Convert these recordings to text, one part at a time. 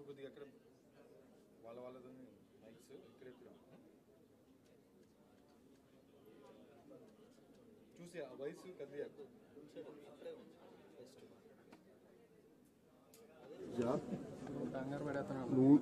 కొద్దిగా ఎక్కడ వాళ్ళదని మైక్స్ ఇక్కడ చూసి ఆ వయసు కదిలి కంగారు పడేస్తున్నాను.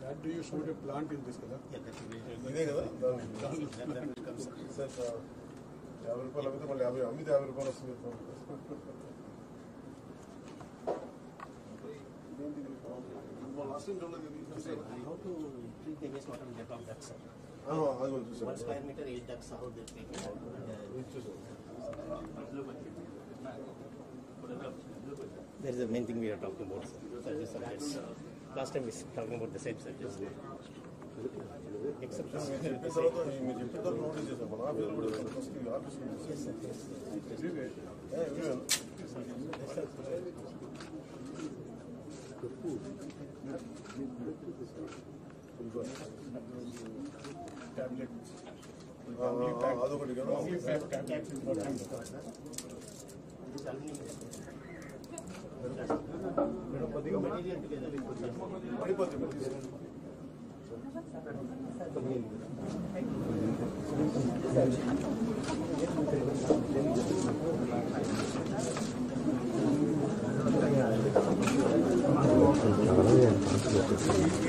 That do you shoot a plant in this color? Yeah, that's great. Sir, 50 రూపాయలు అమ్మితే మళ్ళీ 50 అమ్మితే 50 రూపాయలు వస్తుంది. I hope to treat the wastewater with the top ducts, sir. అది కూడా చూసాను. 1 square meter 8 ducts, how they take it out. That is the main thing we are talking about, sir. Surface subjects. Last time we were talking about the same subjects. Except this. మీరు చెప్పిన తర్వాత notice చేశాం. మన office కూడా office అదొకటి కదా.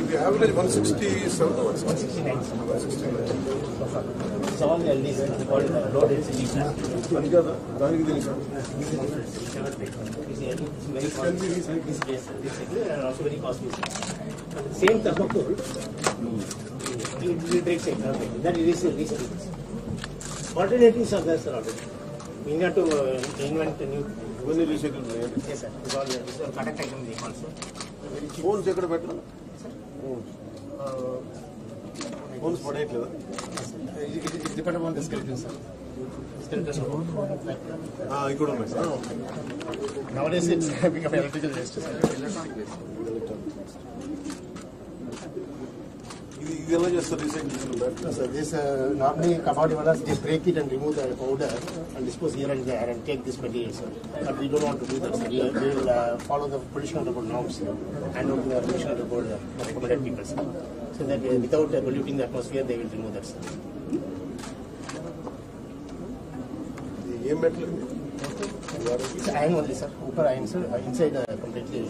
ఇది average 167 or 169. It's all LDs called low density plastic. దానికి తెలుసు. Very costly. This and also very costly. Same thermocol. It breaks it. That is recyclable. Alternatives are there, sir. Already. We need to invent a new. ఇవన్నీ recycle. Yes, sir. It's all product item they also. Phones ఎక్కడ పెట్టాలి? Phones పడేయట్లేదా? It depends on the skeleton, sir. ఇక్కడ ఉన్నాయి sir. Nowadays it's become electrical waste, sir. Electronic waste. ఇది ఎలా చేస్తారు recycle? So this normally commodity owners they break it and remove the powder and dispose here and there and take this material, sir. But we don't want to do that, sir. We will follow the pollution control norms and not the pollution control recommended people, sir. So that without polluting the atmosphere, they will remove that, sir. ఏం metal? It's iron only, sir. Upper iron, sir. Inside completely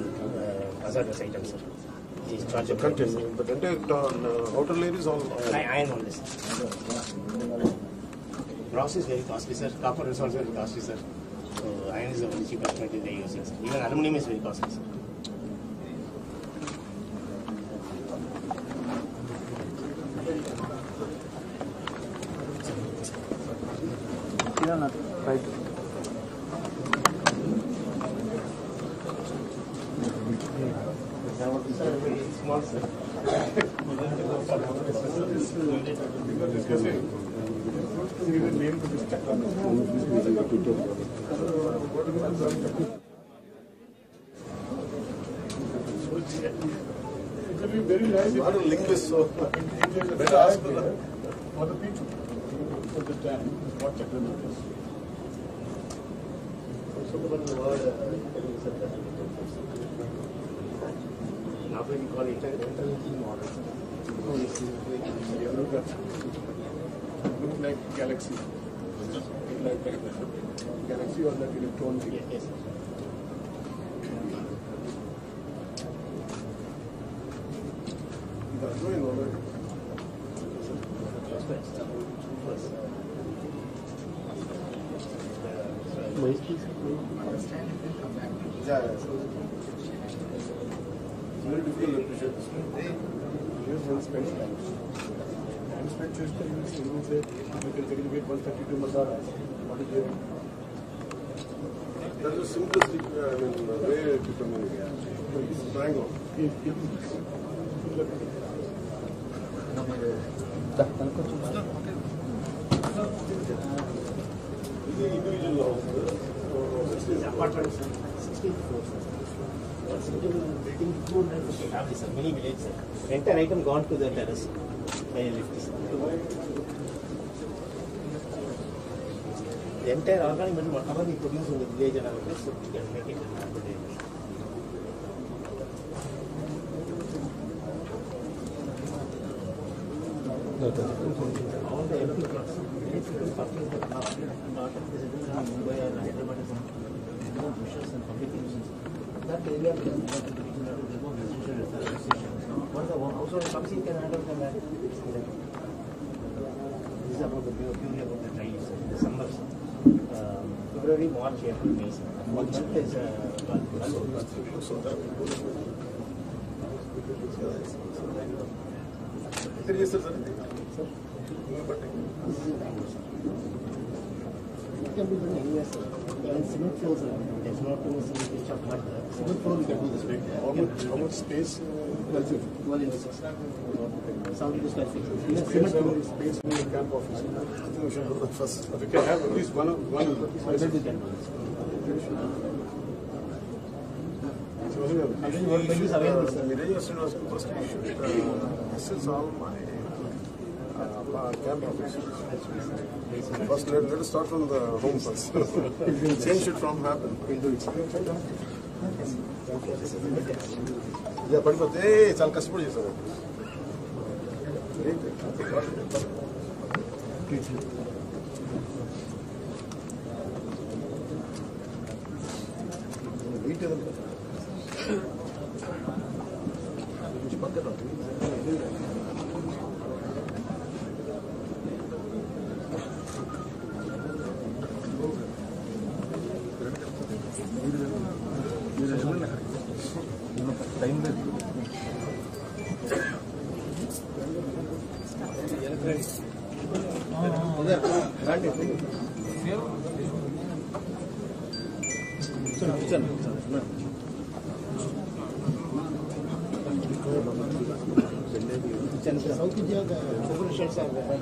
hazardous item, sir. It's chargeable. Content but అంటే outer layer is all Iron only, sir. Brass is very costly, sir. Copper is also very costly, sir. So iron is the only cheapest material they use, sir. Even aluminum is very costly, sir. Right. Small, sir. It will be very nice if the link is so better ask for the people for the time what technology is. Now we call it interlinking model. Look like Galaxy. Like Galaxy or that electronic. Yes. That's going on. Yeah. It's very difficult to appreciate this one. Here's one spend time. And spend just the units, you will say, you can take away 132 masala. What is there? That's the simplest way to communicate. It's triangle. Individual house. Apartments, 16 floors. Many villages. Entire item gone to the terrace by a lift. The entire organic matter, whatever we produce in the village and our so we can make it in our all the empty plots. Mumbai and Hyderabad is bushes and public nuisance. That area will go once the household comes in, can handle them back. This is about the purely about the trees, the summers. February, March, April, May. 1 month is So that yes, sir. It can be done anywhere, sir. Even cement floors, there's not too much pitch of mud. Cement floor, we can do this way. How much space does it? 12 into 6. 70 square feet. Even Space cement floor. space in the camp office. I think we should do that first. We can have at least one. We can do this. This is all my camp office. First, let us start from the home first. Change should from happen. Yeah, but hey, it's all customary, sir. South India, the sugar sheds are there.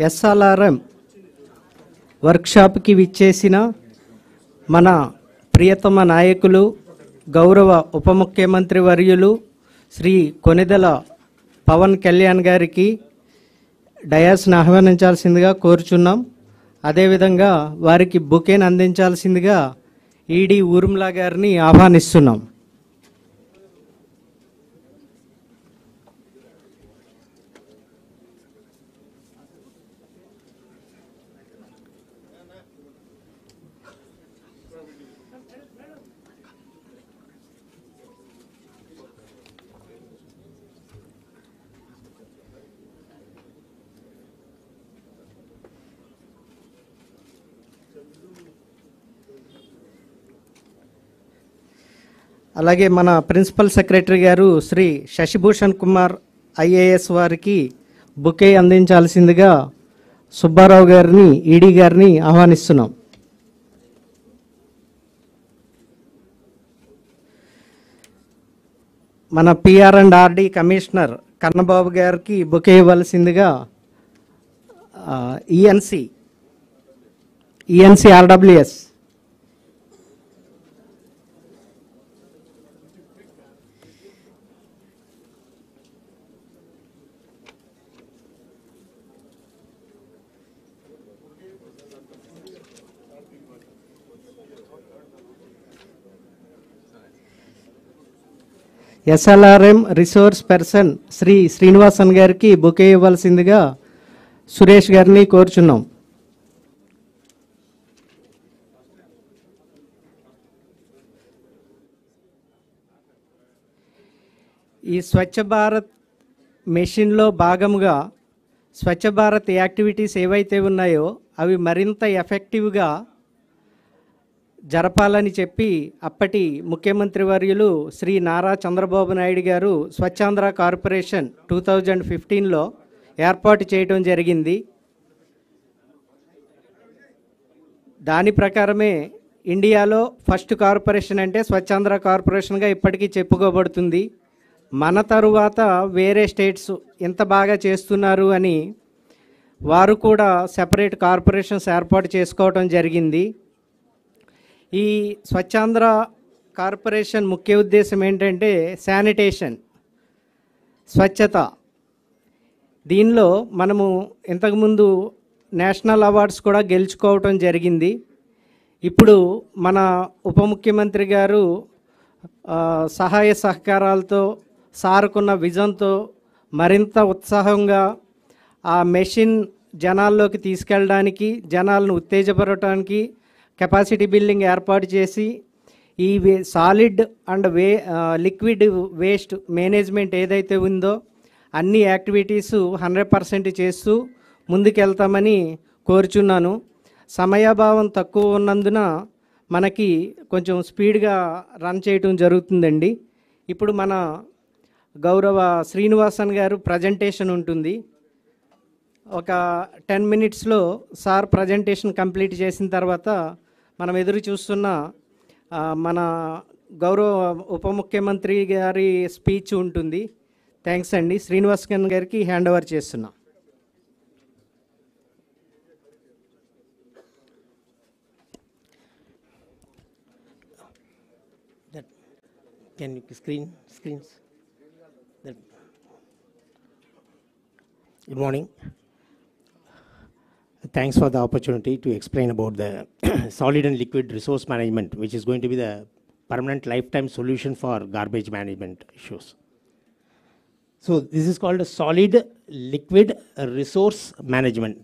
SLRM వర్క్షాప్కి విచ్చేసిన మన ప్రియతమ నాయకులు గౌరవ ఉప ముఖ్యమంత్రి వర్యులు శ్రీ కొనిదెల పవన్ కళ్యాణ్ గారికి డయాస్ను ఆహ్వానించాల్సిందిగా కోరుచున్నాం. అదేవిధంగా వారికి బుకేను అందించాల్సిందిగా ఈడీ ఊర్మిళ గారిని ఆహ్వానిస్తున్నాం. అలాగే మన ప్రిన్సిపల్ సెక్రటరీ గారు శ్రీ శశిభూషణ్ కుమార్ ఐఏఎస్ వారికి బుకే అందించాల్సిందిగా సుబ్బారావు గారిని ఈడీ గారిని ఆహ్వానిస్తున్నాం. మన PR&RD కమిషనర్ కన్నబాబు గారికి బుకే ఇవ్వాల్సిందిగా ENC RWS SLRM resource person Shri Srinivasan గారికి బుకే ఇవ్వాల్సిందిగా సురేష్ గారిని కోరుచున్నాం. ఈ స్వచ్ఛ భారత్ మిషన్లో భాగముగా స్వచ్ఛ భారత్ యాక్టివిటీస్ ఏవైతే ఉన్నాయో అవి మరింత ఎఫెక్టివ్గా జరపాలని చెప్పి అప్పటి ముఖ్యమంత్రి వర్యులు శ్రీ నారా చంద్రబాబు నాయుడు గారు స్వచ్ఛాంధ్ర కార్పొరేషన్ 2015లో ఏర్పాటు చేయడం జరిగింది. దాని ప్రకారమే ఇండియాలో ఫస్ట్ కార్పొరేషన్ అంటే స్వచ్ఛాంధ్ర కార్పొరేషన్గా ఇప్పటికీ చెప్పుకోబడుతుంది. మన తరువాత వేరే స్టేట్స్ ఎంత బాగా చేస్తున్నారు అని వారు కూడా సెపరేట్ కార్పొరేషన్స్ ఏర్పాటు చేసుకోవడం జరిగింది. ఈ స్వచ్ఛాంధ్ర కార్పొరేషన్ ముఖ్య ఉద్దేశం ఏంటంటే శానిటేషన్, స్వచ్ఛత. దీనిలో మనము ఇంతకుముందు నేషనల్ అవార్డ్స్ కూడా గెలుచుకోవటం జరిగింది. ఇప్పుడు మన ఉప ముఖ్యమంత్రి గారు సహాయ సహకారాలతో సారుకున్న విజన్తో మరింత ఉత్సాహంగా ఆ మెషిన్ జనాల్లోకి తీసుకెళ్ళడానికి, జనాలను ఉత్తేజపరచడానికి కెపాసిటీ బిల్డింగ్ ఏర్పాటు చేసి ఈ solid and liquid waste management ఏదైతే ఉందో అన్ని యాక్టివిటీసు 100% చేస్తూ ముందుకెళ్తామని కోరుచున్నాను. సమయాభావం తక్కువ ఉన్నందున మనకి కొంచెం స్పీడ్గా రన్ చేయటం జరుగుతుందండి. ఇప్పుడు మన గౌరవ శ్రీనివాసన్ గారు ప్రజెంటేషన్ ఉంటుంది. ఒక 10 minutesలో సార్ ప్రజెంటేషన్ కంప్లీట్ చేసిన తర్వాత మనం ఎదురు చూస్తున్న మన గౌరవ ఉప ముఖ్యమంత్రి గారి స్పీచ్ ఉంటుంది. థ్యాంక్స్ అండి. శ్రీనివాసన్ గారికి హ్యాండ్ ఓవర్ చేస్తున్నాం. Can you screens? Good morning. Thanks for the opportunity to explain about the solid and liquid resource management, which is going to be the permanent lifetime solution for garbage management issues. So this is called a solid liquid resource management.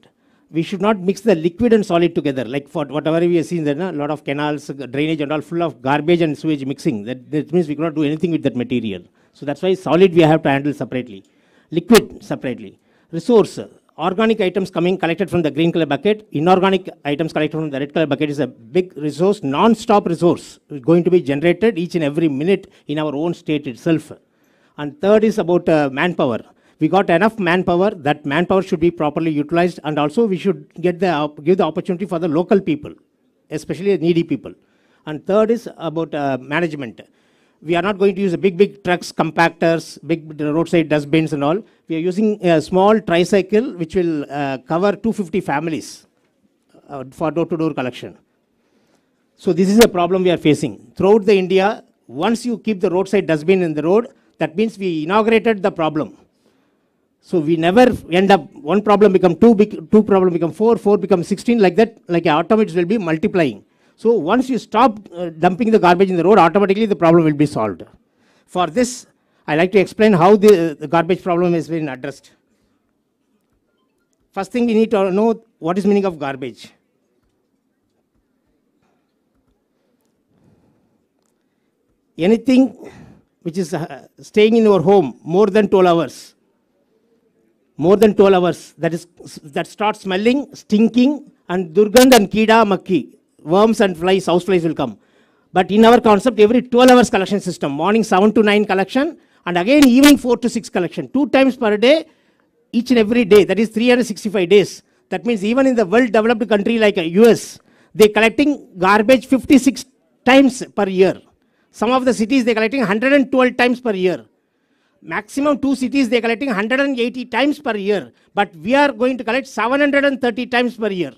We should not mix the liquid and solid together. Like for whatever we have seen there, a lot of canals, drainage and all full of garbage and sewage mixing. That means we cannot do anything with that material. So that's why solid we have to handle separately. Liquid separately. Resource, organic items collected from the green color bucket. Inorganic items collected from the red color bucket is a big resource, non-stop resource. It's going to be generated each and every minute in our own state itself. And third is about manpower. We got enough manpower. That manpower should be properly utilized, and also we should give the opportunity for the local people, especially the needy people. And third is about management. We are not going to use big trucks, compactors, big roadside dustbins and all. We are using a small tricycle which will cover 250 families for door-to-door collection. So this is a problem we are facing. Throughout the India, once you keep the roadside dustbin in the road, that means we inaugurated the problem. So we never end up, one problem become two problem become four become 16, like that, like automatically will be multiplying. So once you stop dumping the garbage in the road, automatically the problem will be solved. For this, I like to explain how the garbage problem has been addressed. First thing, we need to know what is meaning of garbage. Anything which is staying in your home more than 12 hours, that starts smelling, stinking, and durgand and kida makki, worms and flies, house flies will come. But in our concept, every 12 hours collection system, morning 7 to 9 collection, and again evening 4 to 6 collection, 2 times per day, each and every day, that is 365 days. That means even in the well-developed country like US, they're collecting garbage 56 times per year. Some of the cities they're collecting 112 times per year. Maximum 2 cities they're collecting 180 times per year. But we are going to collect 730 times per year.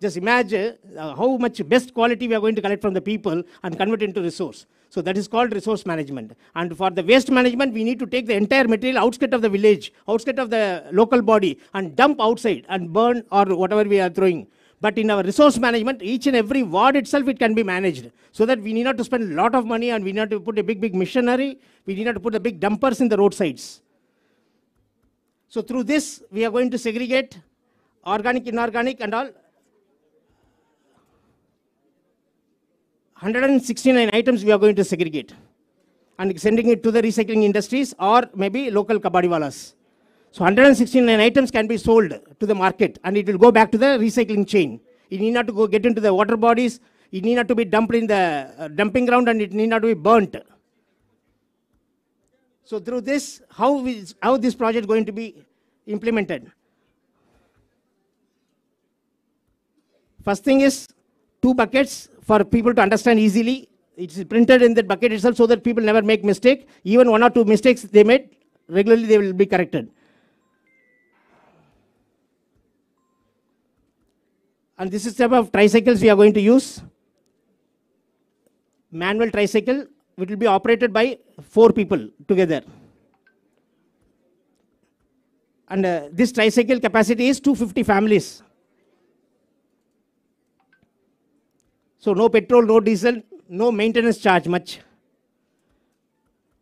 Just imagine how much best quality we are going to collect from the people and convert into resource. So that is called resource management. And for the waste management, we need to take the entire material outskirt of the village, outskirt of the local body, and dump outside and burn or whatever we are throwing. But in our resource management, each and every ward itself, it can be managed. So that we need not to spend a lot of money and we need not to put a big machinery. We need not to put the big dumpers in the roadsides. So through this, we are going to segregate organic, inorganic and all. 169 items we are going to segregate and sending it to the recycling industries or maybe local kabadiwalas. So 169 items can be sold to the market and it will go back to the recycling chain. It need not to go get into the water bodies. It need not to be dumped in the dumping ground and it need not to be burnt. So through this, how this project is going to be implemented? First thing is 2 buckets for people to understand easily. It's printed in that bucket itself so that people never make mistake. Even 1 or 2 mistakes they made, regularly they will be corrected. And this is the type of tricycles we are going to use. Manual tricycle, which will be operated by 4 people together. And this tricycle capacity is 250 families. So no petrol, no diesel, no maintenance charge much.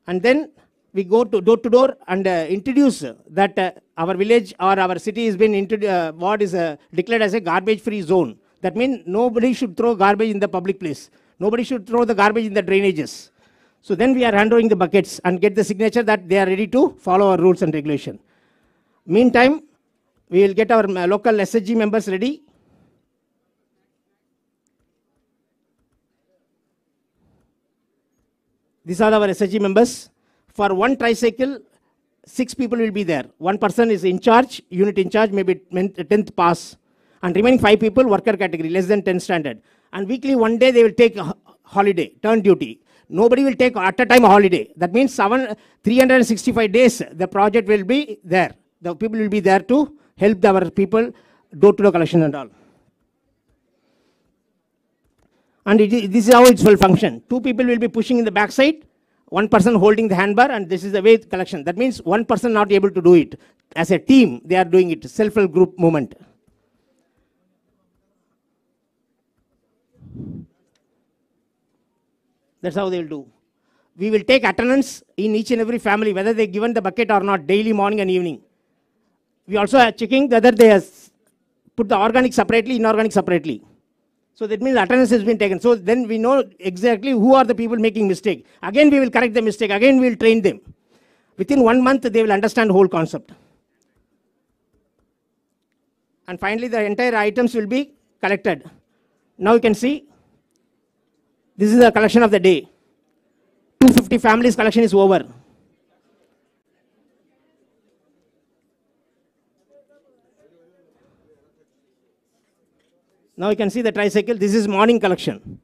And then we go to door and introduce that our village or our city has been what is declared as a garbage-free zone. That means nobody should throw garbage in the public place. Nobody should throw the garbage in the drainages. So then we are handing the buckets and get the signature that they are ready to follow our rules and regulation. Meantime, we will get our local SHG members ready. These are our SHG members. For 1 tricycle, 6 people will be there. 1 person is in charge, unit in charge, maybe 10th pass. And remaining 5 people, worker category, less than 10 standard. And weekly 1 day they will take a holiday, turn duty. Nobody will take at a time a holiday. That means 365 days the project will be there. The people will be there to help our people door-to-door collection and all. And this is how it will function. 2 people will be pushing in the back side, 1 person holding the handbar, and this is the way collection. That means 1 person not able to do it. As a team, they are doing it, self-help group movement. That's how they will do. We will take attendance in each and every family, whether they given the bucket or not, daily, morning and evening. We also are checking whether they have put the organic separately, inorganic separately. So that means attendance has been taken. So then we know exactly who are the people making mistake. Again, we will correct the mistake. Again, we will train them. Within 1 month, they will understand the whole concept. And finally, the entire items will be collected. Now you can see, this is the collection of the day. 250 families collection is over. Now you can see the tricycle. This is morning collection.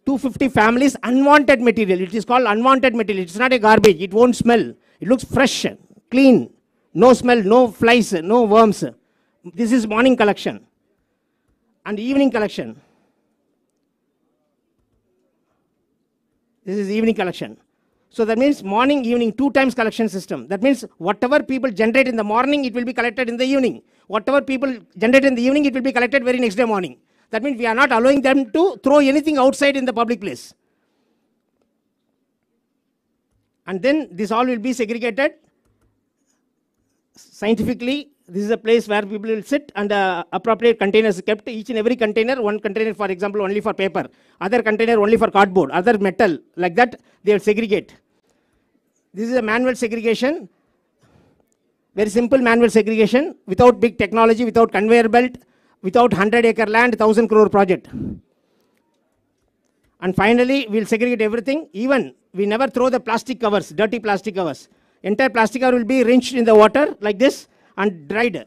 250 families, unwanted material. It is called unwanted material. It's not a garbage. It won't smell. It looks fresh, clean. No smell, no flies, no worms. This is morning collection. And evening collection. This is evening collection. So that means morning, evening, 2 times collection system. That means whatever people generate in the morning, it will be collected in the evening. Whatever people generate in the evening, it will be collected very next day morning. That means we are not allowing them to throw anything outside in the public place. And then this all will be segregated scientifically. This is a place where people will sit and appropriate containers kept. Each and every container, 1 container for example only for paper, other container only for cardboard, other metal, like that they will segregate. This is a manual segregation, very simple manual segregation without big technology, without conveyor belt, without 100-acre land, 1,000 crore project. And finally, we will segregate everything. Even we never throw the plastic covers, dirty plastic covers. Entire plastic cover will be rinsed in the water like this and dried.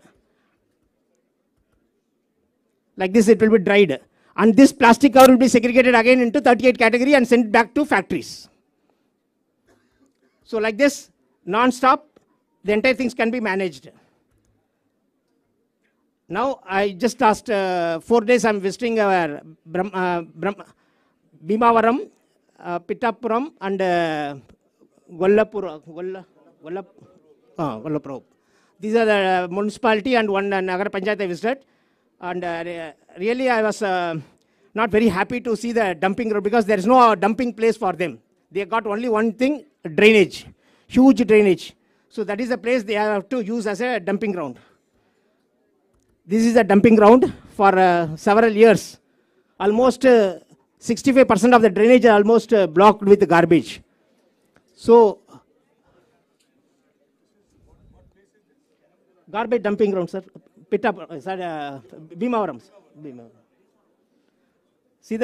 Like this it will be dried. And this plastic cover will be segregated again into 38 category and sent back to factories. So like this, non-stop, the entire things can be managed. Now I just last 4 days I'm visiting our Bhimavaram, Pittapuram and Gollapur. Gollapur. These are the municipality and one Nagar Panchayat I visited. And really I was not very happy to see the dumping road because there is no dumping place for them. They got only one thing, drainage, huge drainage. So that is the place they have to use as a dumping ground. This is a dumping ground for several years. Almost 65% of the drainage are almost blocked with garbage. So, garbage dumping ground, sir. Bhimavaram. See,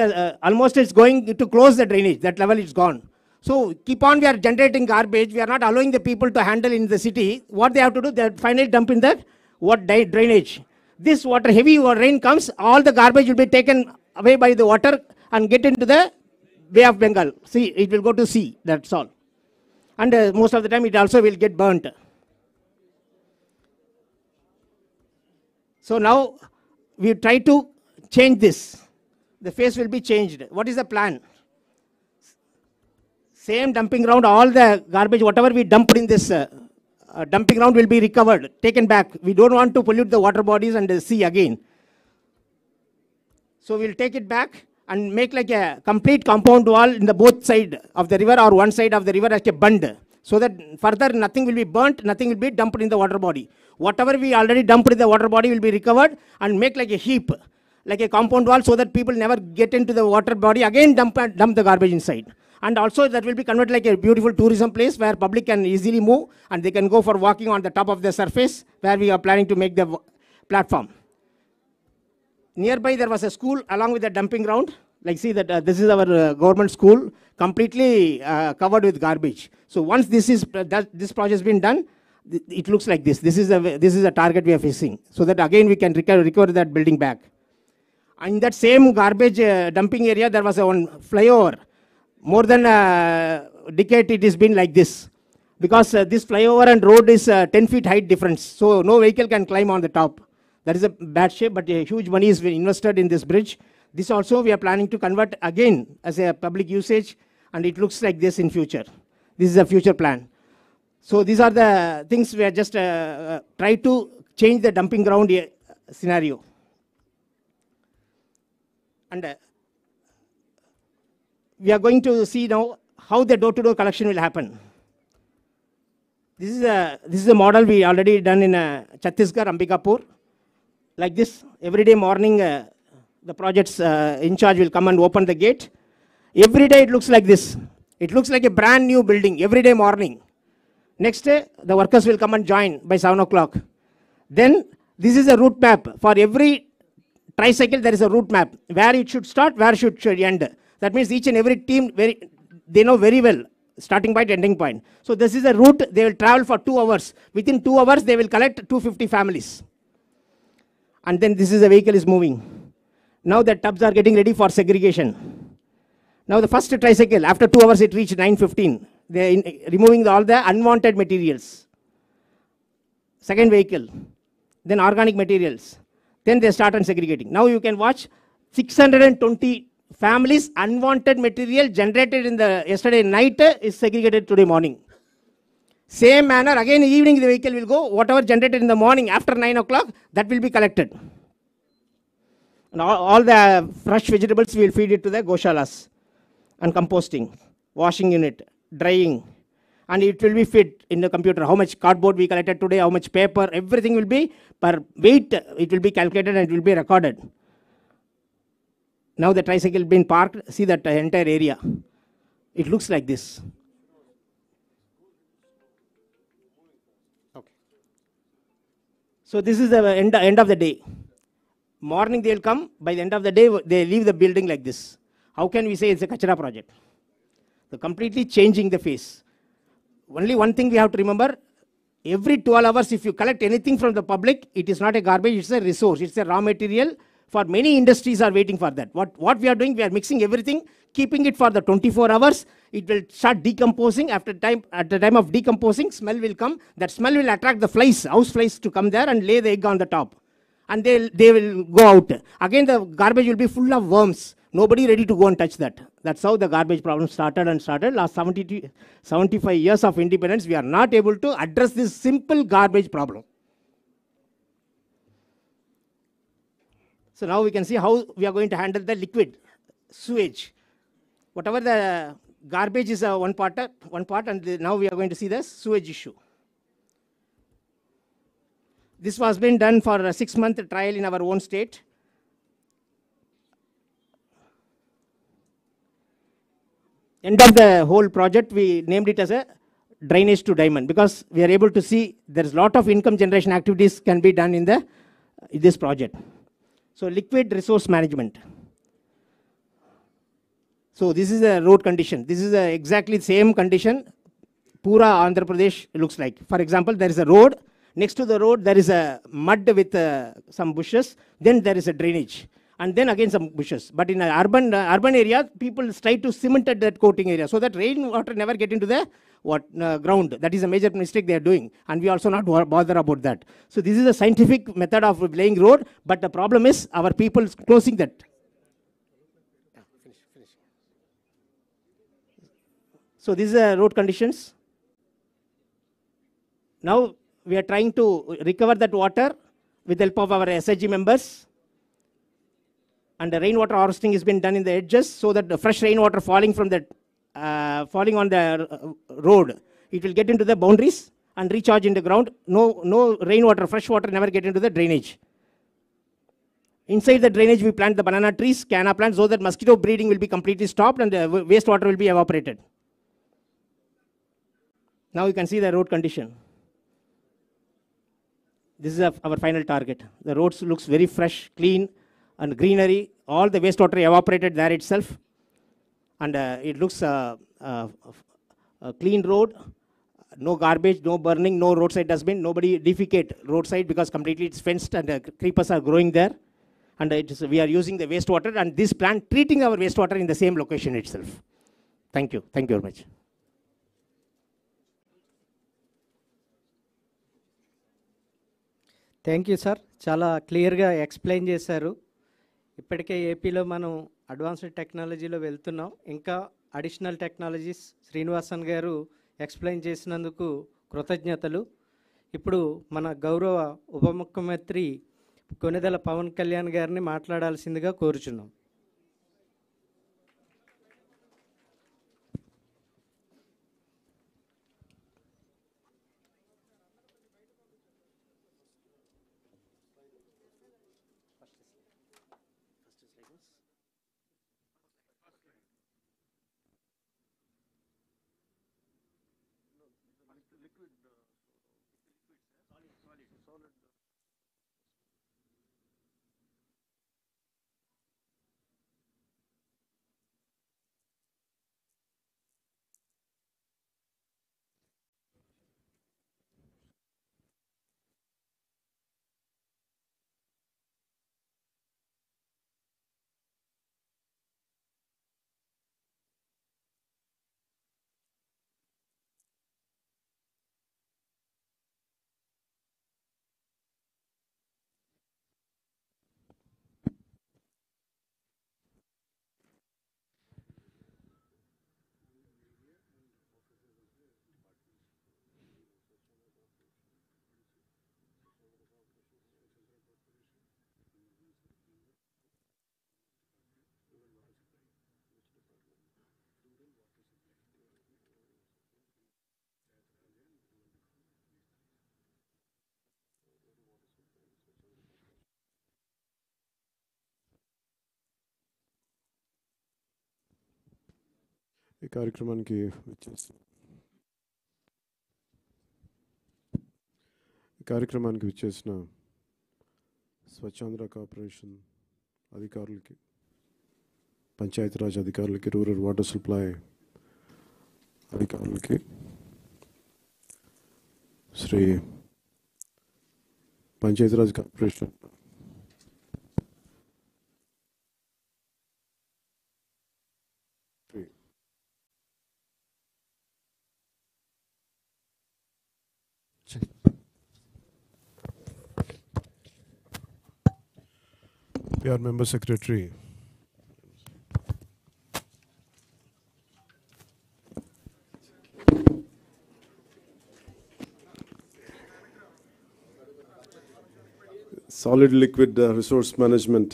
almost it's going to close the drainage. That level is gone. So, keep on we are generating garbage. We are not allowing the people to handle in the city. What they have to do, they finally dump in that drainage. This water, heavy rain comes, all the garbage will be taken away by the water and get into the Bay of Bengal. See, it will go to sea, that's all. And most of the time it also will get burnt. So now we try to change this. The face will be changed. What is the plan? Same dumping ground, all the garbage, whatever we dumped in this dumping ground will be recovered, taken back. We don't want to pollute the water bodies and the sea again. So we'll take it back and make like a complete compound wall in the both side of the river or one side of the river as a bund. So that further nothing will be burnt, nothing will be dumped in the water body. Whatever we already dumped in the water body will be recovered and make like a heap, like a compound wall so that people never get into the water body, again dump the garbage inside. And also that will be converted like a beautiful tourism place where public can easily move and they can go for walking on the top of the surface where we are planning to make the platform. Nearby there was a school along with the dumping ground. Like see that this is our government school completely covered with garbage. So once this project has been done, it looks like this. This is a target we are facing. So that again we can recover that building back. And in that same garbage dumping area there was one flyover. More than a decade it has been like this. Because this flyover and road is 10 feet height difference. So no vehicle can climb on the top. That is a bad shape, but a huge money is been invested in this bridge. This also we are planning to convert again as a public usage, and it looks like this in future. This is a future plan. So these are the things we are just try to change the dumping ground scenario. And we are going to see now how the door-to-door collection will happen. This is a model we already done in Chhattisgarh, Ambikapur. Like this, every day morning, the project's in charge will come and open the gate. Every day it looks like this. It looks like a brand new building every day morning. Next day, the workers will come and join by 7 o'clock. Then, this is a route map. For every tricycle, there is a route map. Where it should start, where it should end. That means each and every team, they know very well, starting point, ending point. So this is a route, they will travel for 2 hours. Within 2 hours, they will collect 250 families. And then this is the vehicle is moving. Now the tubs are getting ready for segregation. Now the first tricycle, after 2 hours it reached 9:15. They are removing all the unwanted materials. Second vehicle, then organic materials. Then they start on segregating. Now you can watch 620 families, unwanted material generated in the yesterday night is segregated today morning. Same manner, again evening the vehicle will go, whatever generated in the morning after 9 o'clock, that will be collected. And all the fresh vegetables we will feed it to the goshalas. And composting, washing unit, drying. And it will be fit in the computer. How much cardboard we collected today, how much paper, everything will be per weight, it will be calculated and it will be recorded. Now the tricycle being parked, see that entire area. It looks like this. Okay. So this is the end of the day. Morning they will come, by the end of the day they leave the building like this. How can we say it's a Kachra project? So completely changing the face. Only one thing we have to remember, every 12 hours if you collect anything from the public, it is not a garbage, it's a resource, it's a raw material For many industries are waiting for that. What we are doing, we are mixing everything, keeping it for the 24 hours. It will start decomposing. At the time of decomposing, smell will come. That smell will attract the flies, house flies, to come there and lay the egg on the top. And they will go out. Again, the garbage will be full of worms. Nobody ready to go and touch that. That's how the garbage problem started. Last 75 years of independence, we are not able to address this simple garbage problem. So now we can see how we are going to handle the liquid sewage. Whatever the garbage is one part, and now we are going to see the sewage issue. This was been done for a 6-month trial in our own state. End of the whole project, we named it as a drainage to diamond, because we are able to see there is a lot of income generation activities can be done in this project. So liquid resource management. So this is a road condition. This is exactly the same condition Pura Andhra Pradesh looks like. For example, there is a road. Next to the road, there is a mud with some bushes. Then there is a drainage. And then again some bushes. But in an urban area, people try to cement that coating area so that rainwater never get into the ground. That is a major mistake they are doing. And we also not bother about that. So this is a scientific method of laying road. But the problem is our people closing that. So these are road conditions. Now we are trying to recover that water with the help of our SHG members. And the rainwater harvesting has been done in the edges so that the fresh rainwater falling on the road, it will get into the boundaries and recharge in the ground. No rainwater, fresh water never get into the drainage. Inside the drainage, we plant the banana trees, canna plants, so that mosquito breeding will be completely stopped and the wastewater will be evaporated. Now you can see the road condition. This is our final target. The roads looks very fresh, clean, and greenery. All the wastewater evaporated there itself. And it looks a clean road. No garbage, no burning, no roadside dustbin. Nobody defecate roadside because completely it's fenced and creepers are growing there. And we are using the wastewater and this plant treating our wastewater in the same location itself. Thank you. Thank you very much. Thank you sir, చాలా క్లియర్గా explain చేశారు. ఇప్పటికే ఏపీలో మనం advanced టెక్నాలజీలో వెళ్తున్నాం. ఇంకా additional technologies Srinivasan గారు ఎక్స్ప్లెయిన్ చేసినందుకు కృతజ్ఞతలు. ఇప్పుడు మన గౌరవ ఉప ముఖ్యమంత్రి కొణిదెల పవన్ కళ్యాణ్ గారిని మాట్లాడాల్సిందిగా కోరుచున్నాం. ఈ కార్యక్రమానికి విచ్చేసిన స్వచ్ఛాంధ్ర కార్పొరేషన్ అధికారులకి, పంచాయతీరాజ్ అధికారులకి, రూరల్ వాటర్ సప్లై అధికారులకి, Shri Panchayati Raj corporation PR Member Secretary. Solid liquid resource management.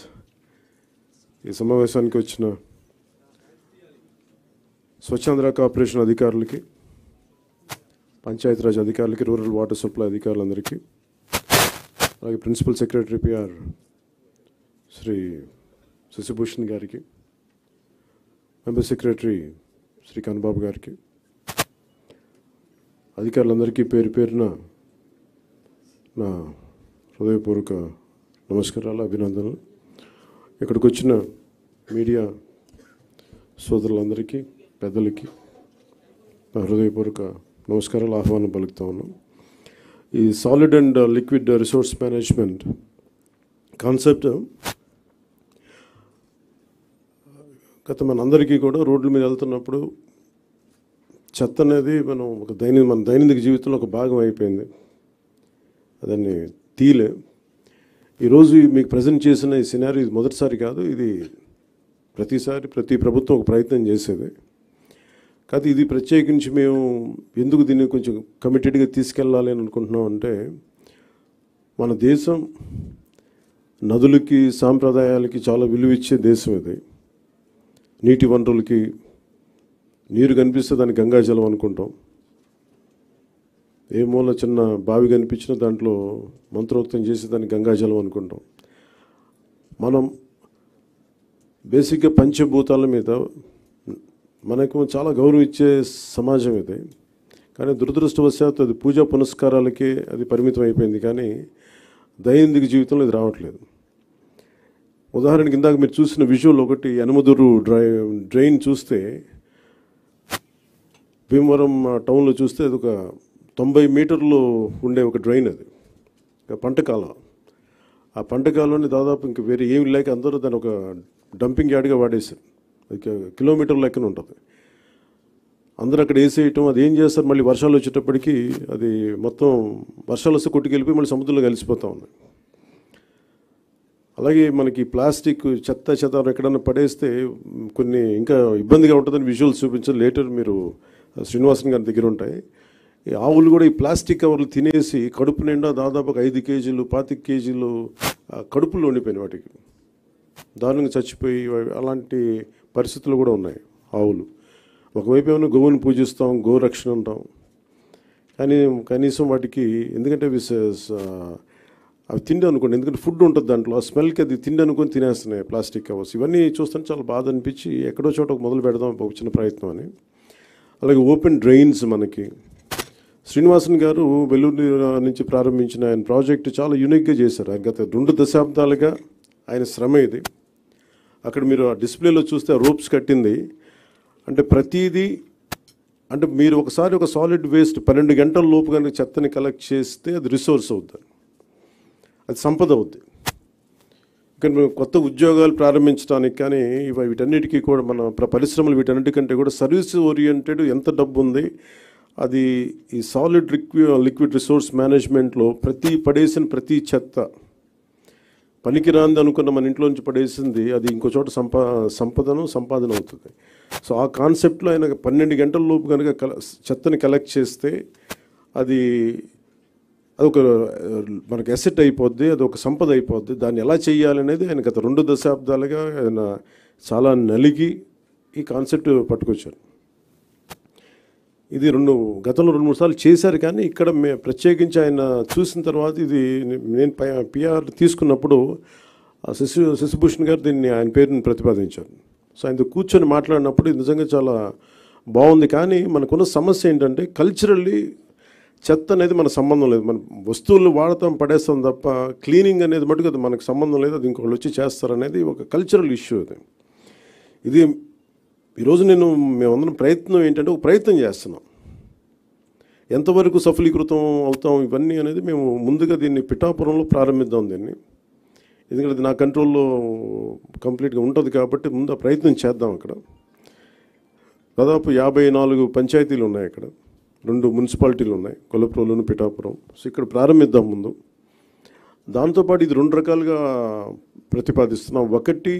ఈ సమావేశానికి వచ్చిన స్వచ్ఛాంధ్ర కార్పొరేషన్ అధికారులకి, పంచాయతీరాజ్ అధికారులకి, రూరల్ వాటర్ సప్లై అధికారులందరికీ, అలాగే principal secretary PR Shri Sashibhushan గారికి, మెంబర్ సెక్రటరీ శ్రీ కన్నబాబు గారికి, అధికారులందరికీ పేరు పేరున నా హృదయపూర్వక నమస్కారాలు, అభినందనలు. ఇక్కడికి వచ్చిన మీడియా సోదరులందరికీ, పెద్దలకి నా హృదయపూర్వక నమస్కారాలు, ఆహ్వానం పలుకుతా ఉన్నాం. ఈ solid and liquid resource management concept గత మనందరికీ కూడా రోడ్ల మీద వెళ్తున్నప్పుడు చెత్త అనేది మన దైనందిక జీవితంలో ఒక భాగం అయిపోయింది. దాన్ని తీలే. ఈరోజు మీకు ప్రజెంట్ చేసిన ఈ సినారీ ఇది మొదటిసారి కాదు, ఇది ప్రతి ప్రభుత్వం ఒక ప్రయత్నం చేసేది. కాదు, ఇది ప్రత్యేకించి మేము ఎందుకు దీన్ని కొంచెం కమిటెడ్గా తీసుకెళ్ళాలి అని అనుకుంటున్నాం అంటే, మన దేశం నదులకి, సాంప్రదాయాలకి చాలా విలువ ఇచ్చే దేశం ఇది. నీటి వనరులకి, నీరు కనిపిస్తే దాన్ని గంగాజలం అనుకుంటాం. ఏ మూల చిన్న బావి కనిపించినా దాంట్లో మంత్రోక్తం చేసి దాన్ని గంగాజలం అనుకుంటాం. మనం బేసిక్గా పంచభూతాల మీద మనకు చాలా గౌరవం ఇచ్చే సమాజం ఇది. కానీ దురదృష్టవశాత్తు అది పూజా పునస్కారాలకే అది పరిమితం అయిపోయింది, కానీ దైనందిక జీవితంలో ఇది రావట్లేదు. ఉదాహరణకి ఇందాక మీరు చూసిన విజువల్ ఒకటి, యనమదురు డ్రైన్ చూస్తే, భీమవరం టౌన్లో చూస్తే అది ఒక 90 మీటర్లు ఉండే ఒక డ్రైన్. అది పంటకాలం. ఆ పంటకాలంలో దాదాపు ఇంక వేరే ఏమి లేక అందరూ దాన్ని ఒక డంపింగ్ యార్డ్గా వాడేశారు. అది కిలోమీటర్ లెక్కన ఉంటుంది. అందరూ అక్కడ వేసేయటం, అది ఏం చేస్తారు, మళ్ళీ వర్షాలు వచ్చేటప్పటికి అది మొత్తం వర్షాలు వస్తే కొట్టుకెళ్ళిపోయి మళ్ళీ సముద్రంలో కలిసిపోతూ ఉంది. అలాగే మనకి ప్లాస్టిక్ చెత్త ఎక్కడన్నా పడేస్తే కొన్ని ఇంకా ఇబ్బందిగా ఉంటుందని విజువల్స్ చూపించారు. లేటర్ మీరు శ్రీనివాసన్ గారి దగ్గర ఉంటాయి. ఈ ఆవులు కూడా ఈ ప్లాస్టిక్ కవర్లు తినేసి కడుపు నిండా దాదాపు 5 కేజీలు 25 కేజీలు కడుపులో ఉండిపోయినాయి. వాటికి దారుణంగా చచ్చిపోయి అలాంటి పరిస్థితులు కూడా ఉన్నాయి ఆవులు. ఒకవైపు ఏమైనా గోవుని పూజిస్తాం, గోరక్షణ అంటాం, కానీ కనీసం వాటికి ఎందుకంటే అవి తిండి అనుకోండి, ఎందుకంటే ఫుడ్ ఉంటుంది దాంట్లో, ఆ స్మెల్కి అది తిండి అనుకొని తినేస్తున్నాయి ప్లాస్టిక్ కవర్స్. ఇవన్నీ చూస్తుంటే చాలా బాధ అనిపించి ఎక్కడో చోట మొదలు పెడదాం ఒక చిన్న ప్రయత్నం అని. అలాగే ఓపెన్ డ్రైన్స్ మనకి శ్రీనివాసన్ గారు వెల్లూరు నుంచి ప్రారంభించిన ఆయన ప్రాజెక్టు చాలా యూనిక్గా చేశారు. గత 2 దశాబ్దాలుగా ఆయన శ్రమ ఇది. అక్కడ మీరు ఆ డిస్ప్లేలో చూస్తే ఆ రోప్స్ కట్టింది అంటే ప్రతిదీ, అంటే మీరు ఒకసారి ఒక సాలిడ్ వేస్ట్ 12 గంటల లోపు కనుక చెత్తని కలెక్ట్ చేస్తే అది రిసోర్స్ అవుతుంది, అది సంపద అవుద్ది. ఇక్కడ మేము కొత్త ఉద్యోగాలు ప్రారంభించడానికి కానీ వీటన్నిటికీ కూడా మన పరిశ్రమలు వీటన్నిటికంటే కూడా సర్వీస్ ఓరియంటెడ్ ఎంత డబ్బు ఉంది, అది ఈ సాలిడ్ లిక్విడ్ రిసోర్స్ మేనేజ్మెంట్లో పడేసిన ప్రతి చెత్త పనికిరాంది అనుకున్న మన ఇంట్లో నుంచి పడేసింది అది ఇంకో చోట సంపాదన అవుతుంది. సో ఆ కాన్సెప్ట్లో ఆయన 12 గంటల లోపు కనుక చెత్తని కలెక్ట్ చేస్తే అది అదొక మనకు అసెట్ అయిపోద్ది, అది ఒక సంపద అయిపోద్ది. దాన్ని ఎలా చేయాలనేది ఆయన గత 2 దశాబ్దాలుగా ఆయన చాలా నలిగి ఈ కాన్సెప్ట్ పట్టుకొచ్చారు. ఇది గతంలో 2-3 సార్లు చేశారు, కానీ ఇక్కడ ప్రత్యేకించి ఆయన చూసిన తర్వాత ఇది నేను PR తీసుకున్నప్పుడు శశిభూషణ్ గారు దీన్ని ఆయన పేరుని ప్రతిపాదించారు. సో ఆయనతో కూర్చొని మాట్లాడినప్పుడు ఇది నిజంగా చాలా బాగుంది. కానీ మనకున్న సమస్య ఏంటంటే కల్చరల్లీ చెత్త అనేది మన సంబంధం లేదు. మన వస్తువులు వాడతాం, పడేస్తాం తప్ప క్లీనింగ్ అనేది మటుకు అది మనకు సంబంధం లేదు, అది ఇంకొకళ్ళు వచ్చి చేస్తారనేది ఒక కల్చరల్ ఇష్యూ. ఇది ఈరోజు మేమందరం ప్రయత్నం ఏంటంటే ఒక ప్రయత్నం చేస్తున్నాం. ఎంతవరకు సఫలీకృతం అవుతాం ఇవన్నీ అనేది మేము ముందుగా దీన్ని పిఠాపురంలో ప్రారంభిద్దాం దీన్ని, ఎందుకంటే అది నా కంట్రోల్లో కంప్లీట్గా ఉంటుంది కాబట్టి ముందు ఆ ప్రయత్నం చేద్దాం. అక్కడ దాదాపు 54 పంచాయతీలు ఉన్నాయి, అక్కడ 2 మున్సిపాలిటీలు ఉన్నాయి, కొలప్రోలును పిఠాపురం. సో ఇక్కడ ప్రారంభిద్దాం ముందు. దాంతోపాటు ఇది 2 రకాలుగా ప్రతిపాదిస్తున్నాం. ఒకటి,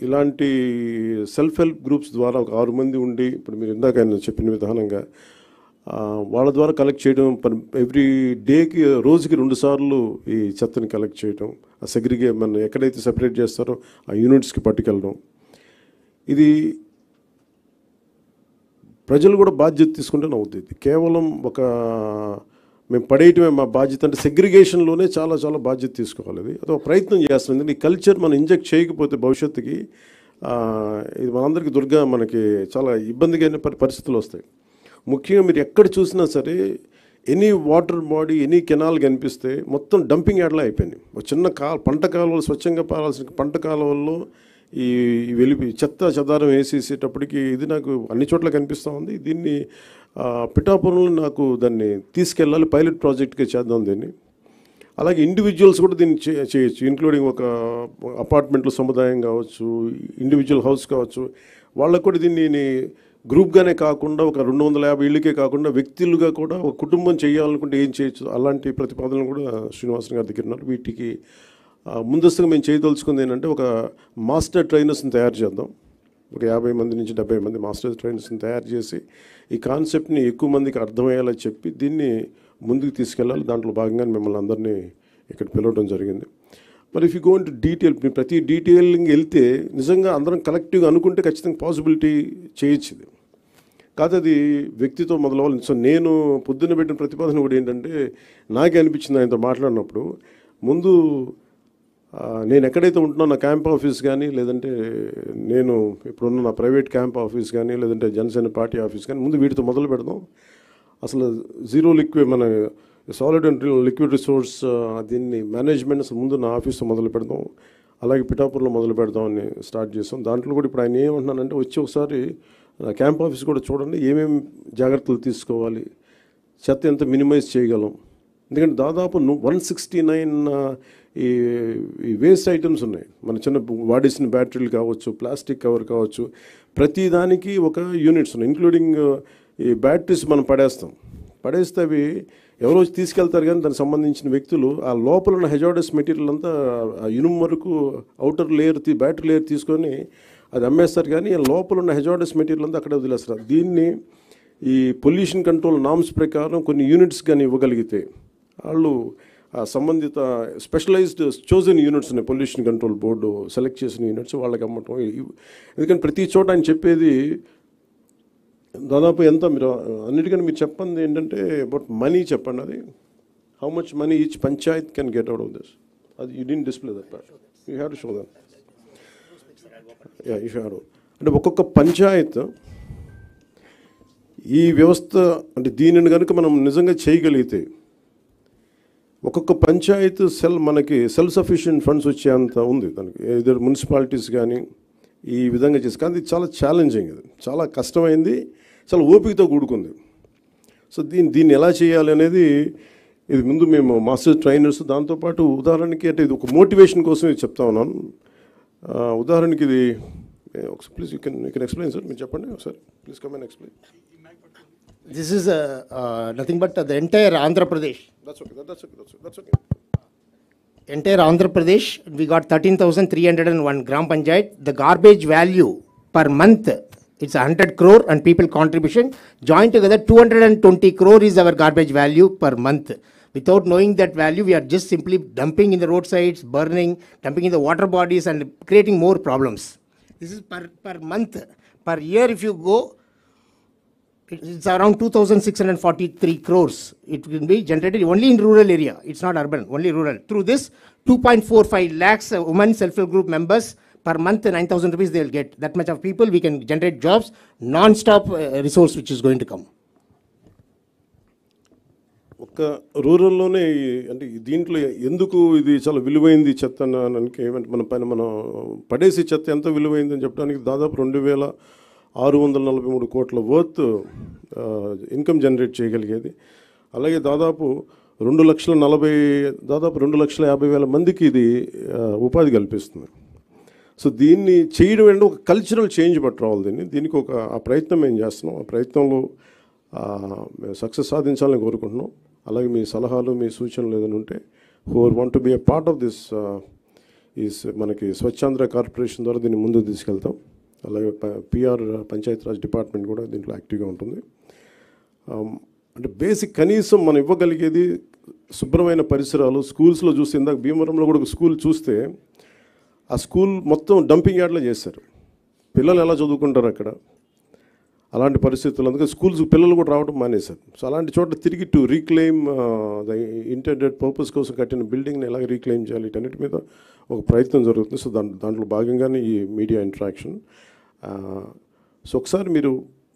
ఇలాంటి సెల్ఫ్ హెల్ప్ గ్రూప్స్ ద్వారా ఒక 6 మంది ఉండి, ఇప్పుడు మీరు ఇందాక ఆయన చెప్పిన విధానంగా వాళ్ళ ద్వారా కలెక్ట్ చేయడం, ఎవ్రీ డేకి రోజుకి 2 సార్లు ఈ చెత్తని కలెక్ట్ చేయడం, ఆ మన ఎక్కడైతే సెపరేట్ చేస్తారో ఆ యూనిట్స్కి పట్టుకెళ్ళడం. ఇది ప్రజలు కూడా బాధ్యత తీసుకుంటేనే అవుతుంది. కేవలం మేము పడేయటమే మా బాధ్యత అంటే సెగ్రిగేషన్లోనే చాలా చాలా బాధ్యత తీసుకోవాలి. అది ఒక ప్రయత్నం చేస్తుంది. ఈ కల్చర్ మనం ఇంజెక్ట్ చేయకపోతే భవిష్యత్తుకి ఇది మనందరికీ మనకి చాలా ఇబ్బందిగా పరిస్థితులు వస్తాయి. ముఖ్యంగా మీరు ఎక్కడ చూసినా సరే any water body, any canal కనిపిస్తే మొత్తం డంపింగ్ యార్డ్లా అయిపోయింది. ఒక చిన్న పంట కాలువలు, స్వచ్ఛంగా పారాల్సిన పంట కాలువల్లో ఈ చెత్త చెదారం వేసేసేటప్పటికి ఇది నాకు అన్ని చోట్ల కనిపిస్తూ ఉంది. దీన్ని పిఠాపురంలో నాకు దాన్ని తీసుకెళ్ళాలి, పైలట్ ప్రాజెక్ట్గా చేద్దాం దీన్ని. అలాగే ఇండివిజువల్స్ కూడా దీన్ని చేయొచ్చు, ఇంక్లూడింగ్ ఒక అపార్ట్మెంట్లో సముదాయం కావచ్చు, ఇండివిజువల్ హౌస్ కావచ్చు, వాళ్ళకు కూడా దీన్ని గ్రూప్గానే కాకుండా ఒక 250 ఇళ్ళకే కాకుండా వ్యక్తులుగా కూడా ఒక కుటుంబం చేయాలనుకుంటే ఏం చేయొచ్చు, అలాంటి ప్రతిపాదనలు కూడా శ్రీనివాసన్ గారి దగ్గర ఉన్నారు. వీటికి ముందస్తుగా మేము చేయదలుచుకుంది ఏంటంటే ఒక మాస్టర్ ట్రైనర్స్ని తయారు చేద్దాం. ఒక 50 మంది నుంచి 70 మంది మాస్టర్ ట్రైనర్స్ని తయారు చేసి ఈ కాన్సెప్ట్ని ఎక్కువ మందికి అర్థమయ్యేలా చెప్పి దీన్ని ముందుకు తీసుకెళ్ళాలి. దాంట్లో భాగంగా మిమ్మల్ని అందరినీ ఇక్కడ పిలవడం జరిగింది. మరి if you go into detail, ప్రతి డీటెయిలింగ్ వెళ్తే నిజంగా అందరం కలెక్టివ్గా అనుకుంటే ఖచ్చితంగా పాసిబిలిటీ చేయొచ్చు. ఇది కాదు, అది వ్యక్తితో మొదలవ్వాలి. సో నేను పొద్దున్న పెట్టిన ప్రతిపాదన కూడా ఏంటంటే నాకే అనిపించింది ఆయనతో మాట్లాడినప్పుడు, ముందు నేను ఎక్కడైతే ఉంటున్నా నా క్యాంప్ ఆఫీస్ కానీ, లేదంటే నేను ఇప్పుడున్న నా ప్రైవేట్ క్యాంప్ ఆఫీస్ కానీ, లేదంటే జనసేన పార్టీ ఆఫీస్ కానీ, ముందు వీటితో మొదలు పెడదాం. అసలు జీరో లిక్విడ్, మన సాలిడ్ అండ్ లిక్విడ్ రిసోర్స్ దీన్ని మేనేజ్మెంట్ అసలు ముందు నా ఆఫీస్తో మొదలు పెడదాం, అలాగే పిఠాపురంలో మొదలు పెడదామని స్టార్ట్ చేస్తాం. దాంట్లో కూడా ఇప్పుడు ఆయన ఏమంటున్నానంటే వచ్చి ఒకసారి క్యాంప్ ఆఫీస్ కూడా చూడండి, ఏమేమి జాగ్రత్తలు తీసుకోవాలి, చెత్త ఎంత మినిమైజ్ చేయగలం. ఎందుకంటే దాదాపు 169 ఈ వేస్ట్ ఐటమ్స్ ఉన్నాయి. మన చిన్న వాడేసిన బ్యాటరీలు కావచ్చు, ప్లాస్టిక్ కవర్ కావచ్చు, ప్రతి దానికి ఒక యూనిట్స్ ఉన్నాయి. ఇంక్లూడింగ్ ఈ బ్యాటరీస్ మనం పడేస్తే అవి ఎవరో వచ్చి తీసుకెళ్తారు, కానీ దానికి సంబంధించిన వ్యక్తులు ఆ లోపల ఉన్న హెజార్డస్ మెటీరియల్ అంతా ఇనుము వరకు అవుటర్ లేయర్ బ్యాటరీ లేయర్ తీసుకొని అది అమ్మేస్తారు, కానీ లోపల ఉన్న హెజార్డస్ మెటీరియల్ అంతా అక్కడే వదిలేస్తారు. దీన్ని ఈ పొల్యూషన్ కంట్రోల్ నామ్స్ ప్రకారం కొన్ని యూనిట్స్ కానీ ఇవ్వగలిగితే వాళ్ళు సంబంధిత స్పెషలైజ్డ్ చోజన్ యూనిట్స్ ఉన్నాయి, పొల్యూషన్ కంట్రోల్ బోర్డు సెలెక్ట్ చేసిన యూనిట్స్ వాళ్ళకి అమ్మటం. ఎందుకంటే ప్రతి చోట ఆయన చెప్పేది దాదాపు ఎంత, మీరు అన్నిటికన్నా మీరు చెప్పండి ఏంటంటే అబౌట్ మనీ చెప్పండి. అది how much money each panchayat can get out of this. అది you didn't display that part, you have to show that. You have to, అంటే ఒక్కొక్క పంచాయత్ ఈ వ్యవస్థ అంటే దీనిని కనుక మనం నిజంగా చేయగలిగితే ఒక్కొక్క పంచాయత్ మనకి సెల్ఫ్ సఫిషియెంట్ ఫండ్స్ వచ్చేంత ఉంది దానికి. ఏదో మున్సిపాలిటీస్ కానీ ఈ విధంగా చేసి, కానీ ఇది చాలా ఛాలెంజింగ్, ఇది చాలా కష్టమైంది, చాలా ఓపికతో కూడుకుంది. సో దీన్ని ఎలా చేయాలి అనేది ఇది ముందు మేము మాస్టర్ ట్రైనర్స్, దాంతోపాటు ఉదాహరణకి అంటే ఇది ఒక మోటివేషన్ కోసం ఇది చెప్తా ఉన్నాను. ఉదాహరణకి ఇది ఒకసారి please you can explain sir, మీరు చెప్పండి ఒకసారి please come and explain. This is nothing but the entire Andhra Pradesh. That's okay. Entire Andhra Pradesh, we got 13,301 Gram Panchayat. The garbage value per month, it's 100 crore and people contribution. Joined together, 220 crore is our garbage value per month. Without knowing that value, we are just simply dumping in the roadsides, burning, dumping in the water bodies and creating more problems. This is per month. Per year, if you go, it's around 2,643 crores. It will be generated only in rural area. It's not urban, only rural. Through this, 2.45 lakhs women self-help group members per month, 9,000 rupees they will get. That much of people, we can generate jobs, non-stop resource which is going to come. ఒక రూరల్లోనే అంటే దీంట్లో ఎందుకు ఇది చాలా విలువైంది చెత్త అనడానికి ఏమంటే మనం పడేసి చెత్త ఎంత విలువైంది అని చెప్పడానికి దాదాపు 2,643 కోట్ల వర్త్ ఇన్కమ్ జనరేట్ చేయగలిగేది. అలాగే దాదాపు 2,50,000 మందికి ఇది ఉపాధి కల్పిస్తుంది. సో దీన్ని చేయడం అంటే ఒక కల్చరల్ చేంజ్ పట్టుకోవాలి. దీనికి ఒక ఆ ప్రయత్నం మేము చేస్తున్నాం. ఆ ప్రయత్నంలో సక్సెస్ సాధించాలని కోరుకుంటున్నాం. అలాగే మీ సలహాలు, మీ సూచనలు ఏదైనా ఉంటే who want to be a part of this మనకి స్వచ్ఛాంధ్ర కార్పొరేషన్ ద్వారా దీన్ని ముందుకు తీసుకెళ్తాం. అలాగే పిఆర్ పంచాయతీరాజ్ డిపార్ట్మెంట్ కూడా దీంట్లో యాక్టివ్గా ఉంటుంది. అంటే బేసిక్ కనీసం మనం ఇవ్వగలిగేది శుభ్రమైన పరిసరాలు. స్కూల్స్లో చూస్తే ఇందాక భీమవరంలో కూడా ఒక స్కూల్ చూస్తే ఆ స్కూల్ మొత్తం డంపింగ్ యార్డ్లో చేశారు. పిల్లలు ఎలా చదువుకుంటారు అక్కడ? అలాంటి పరిస్థితులు, అందుకే స్కూల్స్ పిల్లలు కూడా రావడం మానేశారు. సో అలాంటి చోట తిరిగి to reclaim the intended purpose కోసం కట్టిన బిల్డింగ్ని ఎలాగ రీక్లెయిమ్ చేయాలి, వీటన్నిటి మీద ఒక ప్రయత్నం జరుగుతుంది. సో దాంట్లో భాగంగానే ఈ మీడియా ఇంటరాక్షన్. సో ఒకసారి మీరు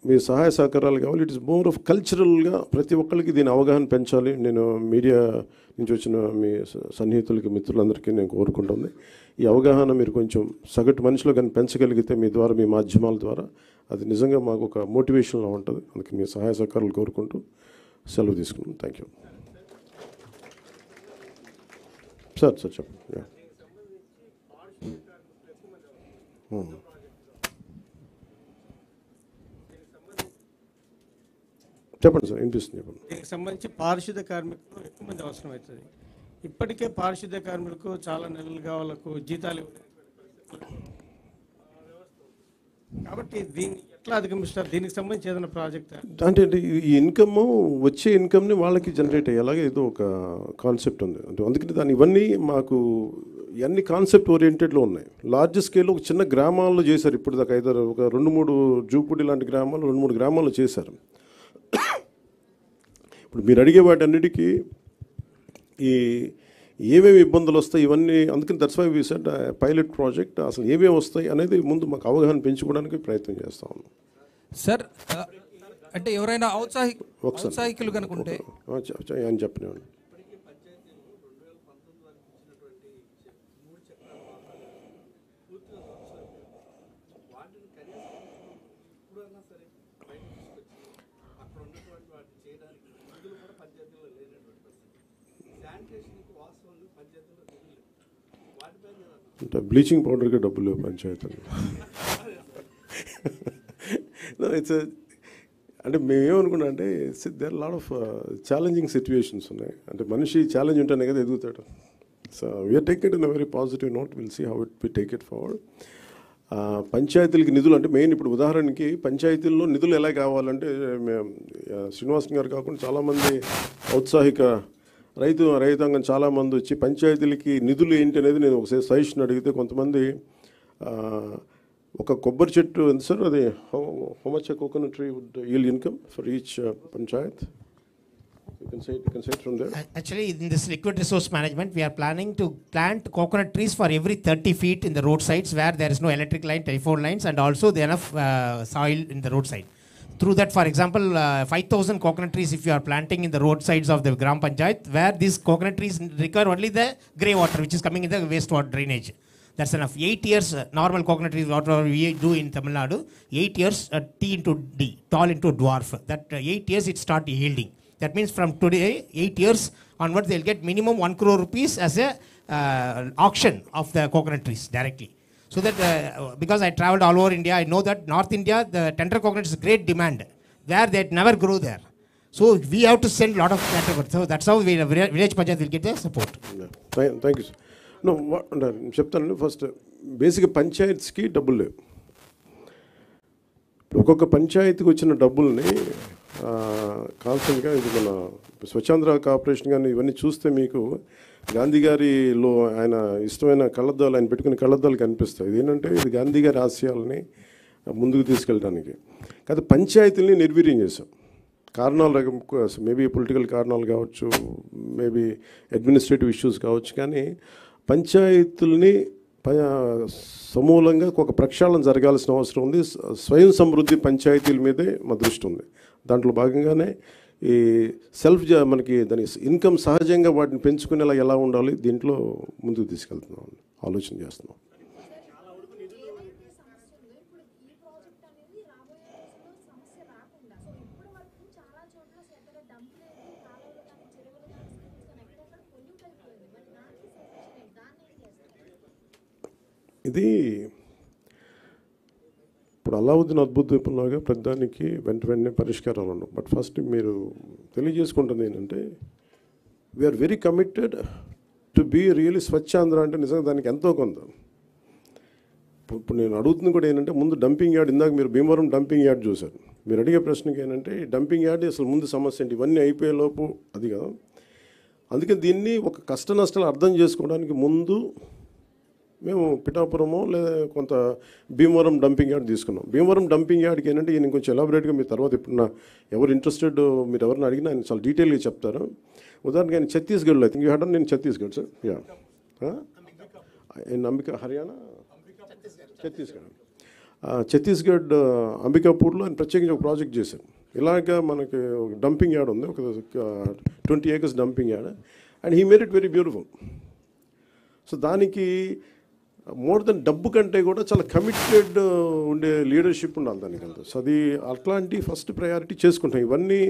మీ సహాయ సహకారాలు కావాలి. ఇట్ ఇస్ మోర్ ఆఫ్ కల్చరల్గా ప్రతి ఒక్కరికి దీని అవగాహన పెంచాలి. నేను మీడియా నుంచి వచ్చిన మీ సన్నిహితులకి, మిత్రులందరికీ నేను కోరుకుంటుంది, ఈ అవగాహన మీరు కొంచెం సగటు మనిషిలో కానీ పెంచగలిగితే మీ ద్వారా, మీ మాధ్యమాల ద్వారా, అది నిజంగా మాకు ఒక మోటివేషన్లా ఉంటుంది. అందుకే మీ సహాయ సహకారాలు కోరుకుంటూ సెలవు తీసుకున్నాను. Thank you sir. చెప్పండి. చెప్పండి సార్, వినిపిస్తుంది. చెప్పండి. దీనికి సంబంధించి పారిశుద్ధ కార్మికులు ఎక్కువ మంది అవసరం అవుతుంది. ఇప్పటికే పారిశుద్ధ కార్మికులకు చాలా నెలలుగా వాళ్ళకు జీతాలు, కాబట్టి దీన్ని ఎట్లా అధిగమిస్తారు? దీనికి సంబంధించి ఏదైనా ప్రాజెక్ట్ అంటే ఈ ఇన్కమ్, వచ్చే ఇన్కమ్ని వాళ్ళకి జనరేట్ అయ్యేలాగా ఏదో ఒక కాన్సెప్ట్ ఉంది. అంటే అందుకని దాని ఇవన్నీ మాకు ఇవన్నీ కాన్సెప్ట్ ఓరియంటెడ్లో ఉన్నాయి. లార్జ్ స్కేల్లో ఒక చిన్న గ్రామాల్లో చేశారు. ఇప్పుడు దాకా ఒక 2-3 జూపూడి లాంటి గ్రామాలు 2-3 గ్రామాల్లో చేశారు. ఇప్పుడు మీరు అడిగే వాటన్నిటికీ ఈ ఏమేమి ఇబ్బందులు వస్తాయి ఇవన్నీ, అందుకని that's why we said pilot project. అసలు ఏమేమి వస్తాయి అనేది ముందు మాకు అవగాహన పెంచుకోవడానికి ప్రయత్నం చేస్తా ఉన్నాం. సార్ అంటే ఎవరైనా ఔత్సాహికులు కనుకుంటే అని చెప్పినాను. అంటే బ్లీచింగ్ పౌడర్కి డబ్బులు లేవు పంచాయతీలు. ఇట్స్ అంటే మేమేమనుకున్నా అంటే there lot of challenging situations ఉన్నాయి. అంటే మనిషి ఛాలెంజ్ ఉంటేనే కదా ఎదుగుతాడు. So we are take it in a very positive note. Will see how it we take it forward. పంచాయతీలకి నిధులు అంటే మెయిన్, ఇప్పుడు ఉదాహరణకి పంచాయతీల్లో నిధులు ఎలా కావాలంటే, శ్రీనివాసన్ గారు కాకుండా చాలామంది ఔత్సాహిక రైతాంగం చాలామంది వచ్చి పంచాయతీలకి నిధులు ఏంటి అనేది నేను ఒకసారి సజెషన్ అడిగితే, కొంతమంది ఒక కొబ్బరి చెట్టు ఎంత సార్, అది how much coconut tree would yield income for each panchayat? You can say it from there. Actually, in this liquid resource management, we are planning to plant coconut trees for every 30 feet in the roadsides where there is no electric line, telephone lines, and also there enough soil in the roadside. Through that, for example, 5,000 coconut trees if you are planting in the roadsides of the Gram Panchayat, where these coconut trees require only the grey water which is coming in the wastewater drainage. That's enough. 8 years normal coconut trees, whatever we do in Tamil Nadu, 8 years T into D, tall into dwarf. That 8 years it start yielding. That means from today, 8 years onwards, they'll get minimum 1 crore rupees as a auction of the coconut trees directly. So that, because I traveled all over India, I know that North India, the tender coconut is great demand, where they never grow there. So we have to send a lot of tender. So that's how village Panchayat will get the support. Thank you, sir. No, చెప్తాను. First బేసిక్గా పంచాయత్స్కి డబ్బులు లేవు. ఒక్కొక్క పంచాయతీకి వచ్చిన డబ్బుల్ని కాన్స్టెంట్గా, ఇది మన స్వచ్ఛాంధ్ర కార్పొరేషన్ కానీ ఇవన్నీ చూస్తే మీకు గాంధీ గారిలో ఆయన ఇష్టమైన కళ్ళద్దాలు, ఆయన పెట్టుకునే కళ్ళద్దాలు కనిపిస్తాయి. ఇది ఏంటంటే ఇది గాంధీ గారి ఆశయాలని ముందుకు తీసుకెళ్ళడానికి. కాదు, పంచాయతీలని నిర్వీర్యం చేశాం. కారణాలు మేబీ పొలిటికల్ కారణాలు కావచ్చు, మేబీ అడ్మినిస్ట్రేటివ్ ఇష్యూస్ కావచ్చు, కానీ పంచాయతీలని సమూలంగా ఒక ప్రక్షాళన జరగాల్సిన అవసరం ఉంది. స్వయం సమృద్ధి పంచాయతీల మీదే మా దృష్టి ఉంది. దాంట్లో భాగంగానే ఈ మనకి దాని ఇన్కమ్ సహజంగా వాటిని పెంచుకునేలా ఎలా ఉండాలి, దీంట్లో ముందుకు తీసుకెళ్తున్నాం, ఆలోచన చేస్తున్నాం. ఇది ఇప్పుడు అలావుద్దీన్ అద్భుత దీపంలాగా ప్రతిదానికి వెంటనే పరిష్కారాలు ఉండవు. బట్ ఫస్ట్ మీరు తెలియజేసుకుంటుంది ఏంటంటే, we are very committed to be really Swachh Andhra అంటే నిజంగా దానికి ఎంతో కొంత. ఇప్పుడు నేను అడుగుతుంది కూడా ఏంటంటే, ముందు డంపింగ్ యార్డ్, ఇందాక మీరు భీమవరం డంపింగ్ యార్డ్ చూశారు. మీరు అడిగే ప్రశ్నకి ఏంటంటే, ఈ డంపింగ్ యార్డ్ అసలు ముందు సమస్య ఏంటి, ఇవన్నీ అయిపోయేలోపు అది కదా. అందుకే దీన్ని ఒక కష్ట నష్టాలు అర్థం చేసుకోవడానికి ముందు మేము పిఠాపురమో లేదా కొంత భీమవరం డంపింగ్ యార్డ్ తీసుకున్నాం. భీమవరం డంపింగ్ యార్డ్కి ఏంటంటే, ఈయన కొంచెం ఎలాబరేట్గా మీ తర్వాత ఇప్పుడు ఎవరు ఇంట్రెస్టెడ్ మీరు ఎవరిని అడిగినా ఆయన చాలా డీటెయిల్గా చెప్తారు. ఉదాహరణకి ఆయన ఛత్తీస్గఢ్లో, ఐ థింక్ యూ హ్యాడ్ నేను ఛత్తీస్గఢ్ సార్, యా అంబికా హర్యానా ఛత్తీస్గఢ్ అంబికాపూర్లో ఆయన ప్రత్యేకించి ఒక ప్రాజెక్ట్ చేశారు. ఇలాగ మనకి ఒక డంపింగ్ యార్డ్ ఉంది, ఒక 20 acres dumping yard, and he made it very beautiful. So దానికి మోర్ దెన్ డబ్బు కంటే కూడా చాలా కమిటెడ్ ఉండే లీడర్షిప్ ఉండాలి దానికి అంతా. సో అది అట్లాంటి ఫస్ట్ ప్రయారిటీ చేసుకుంటాం. ఇవన్నీ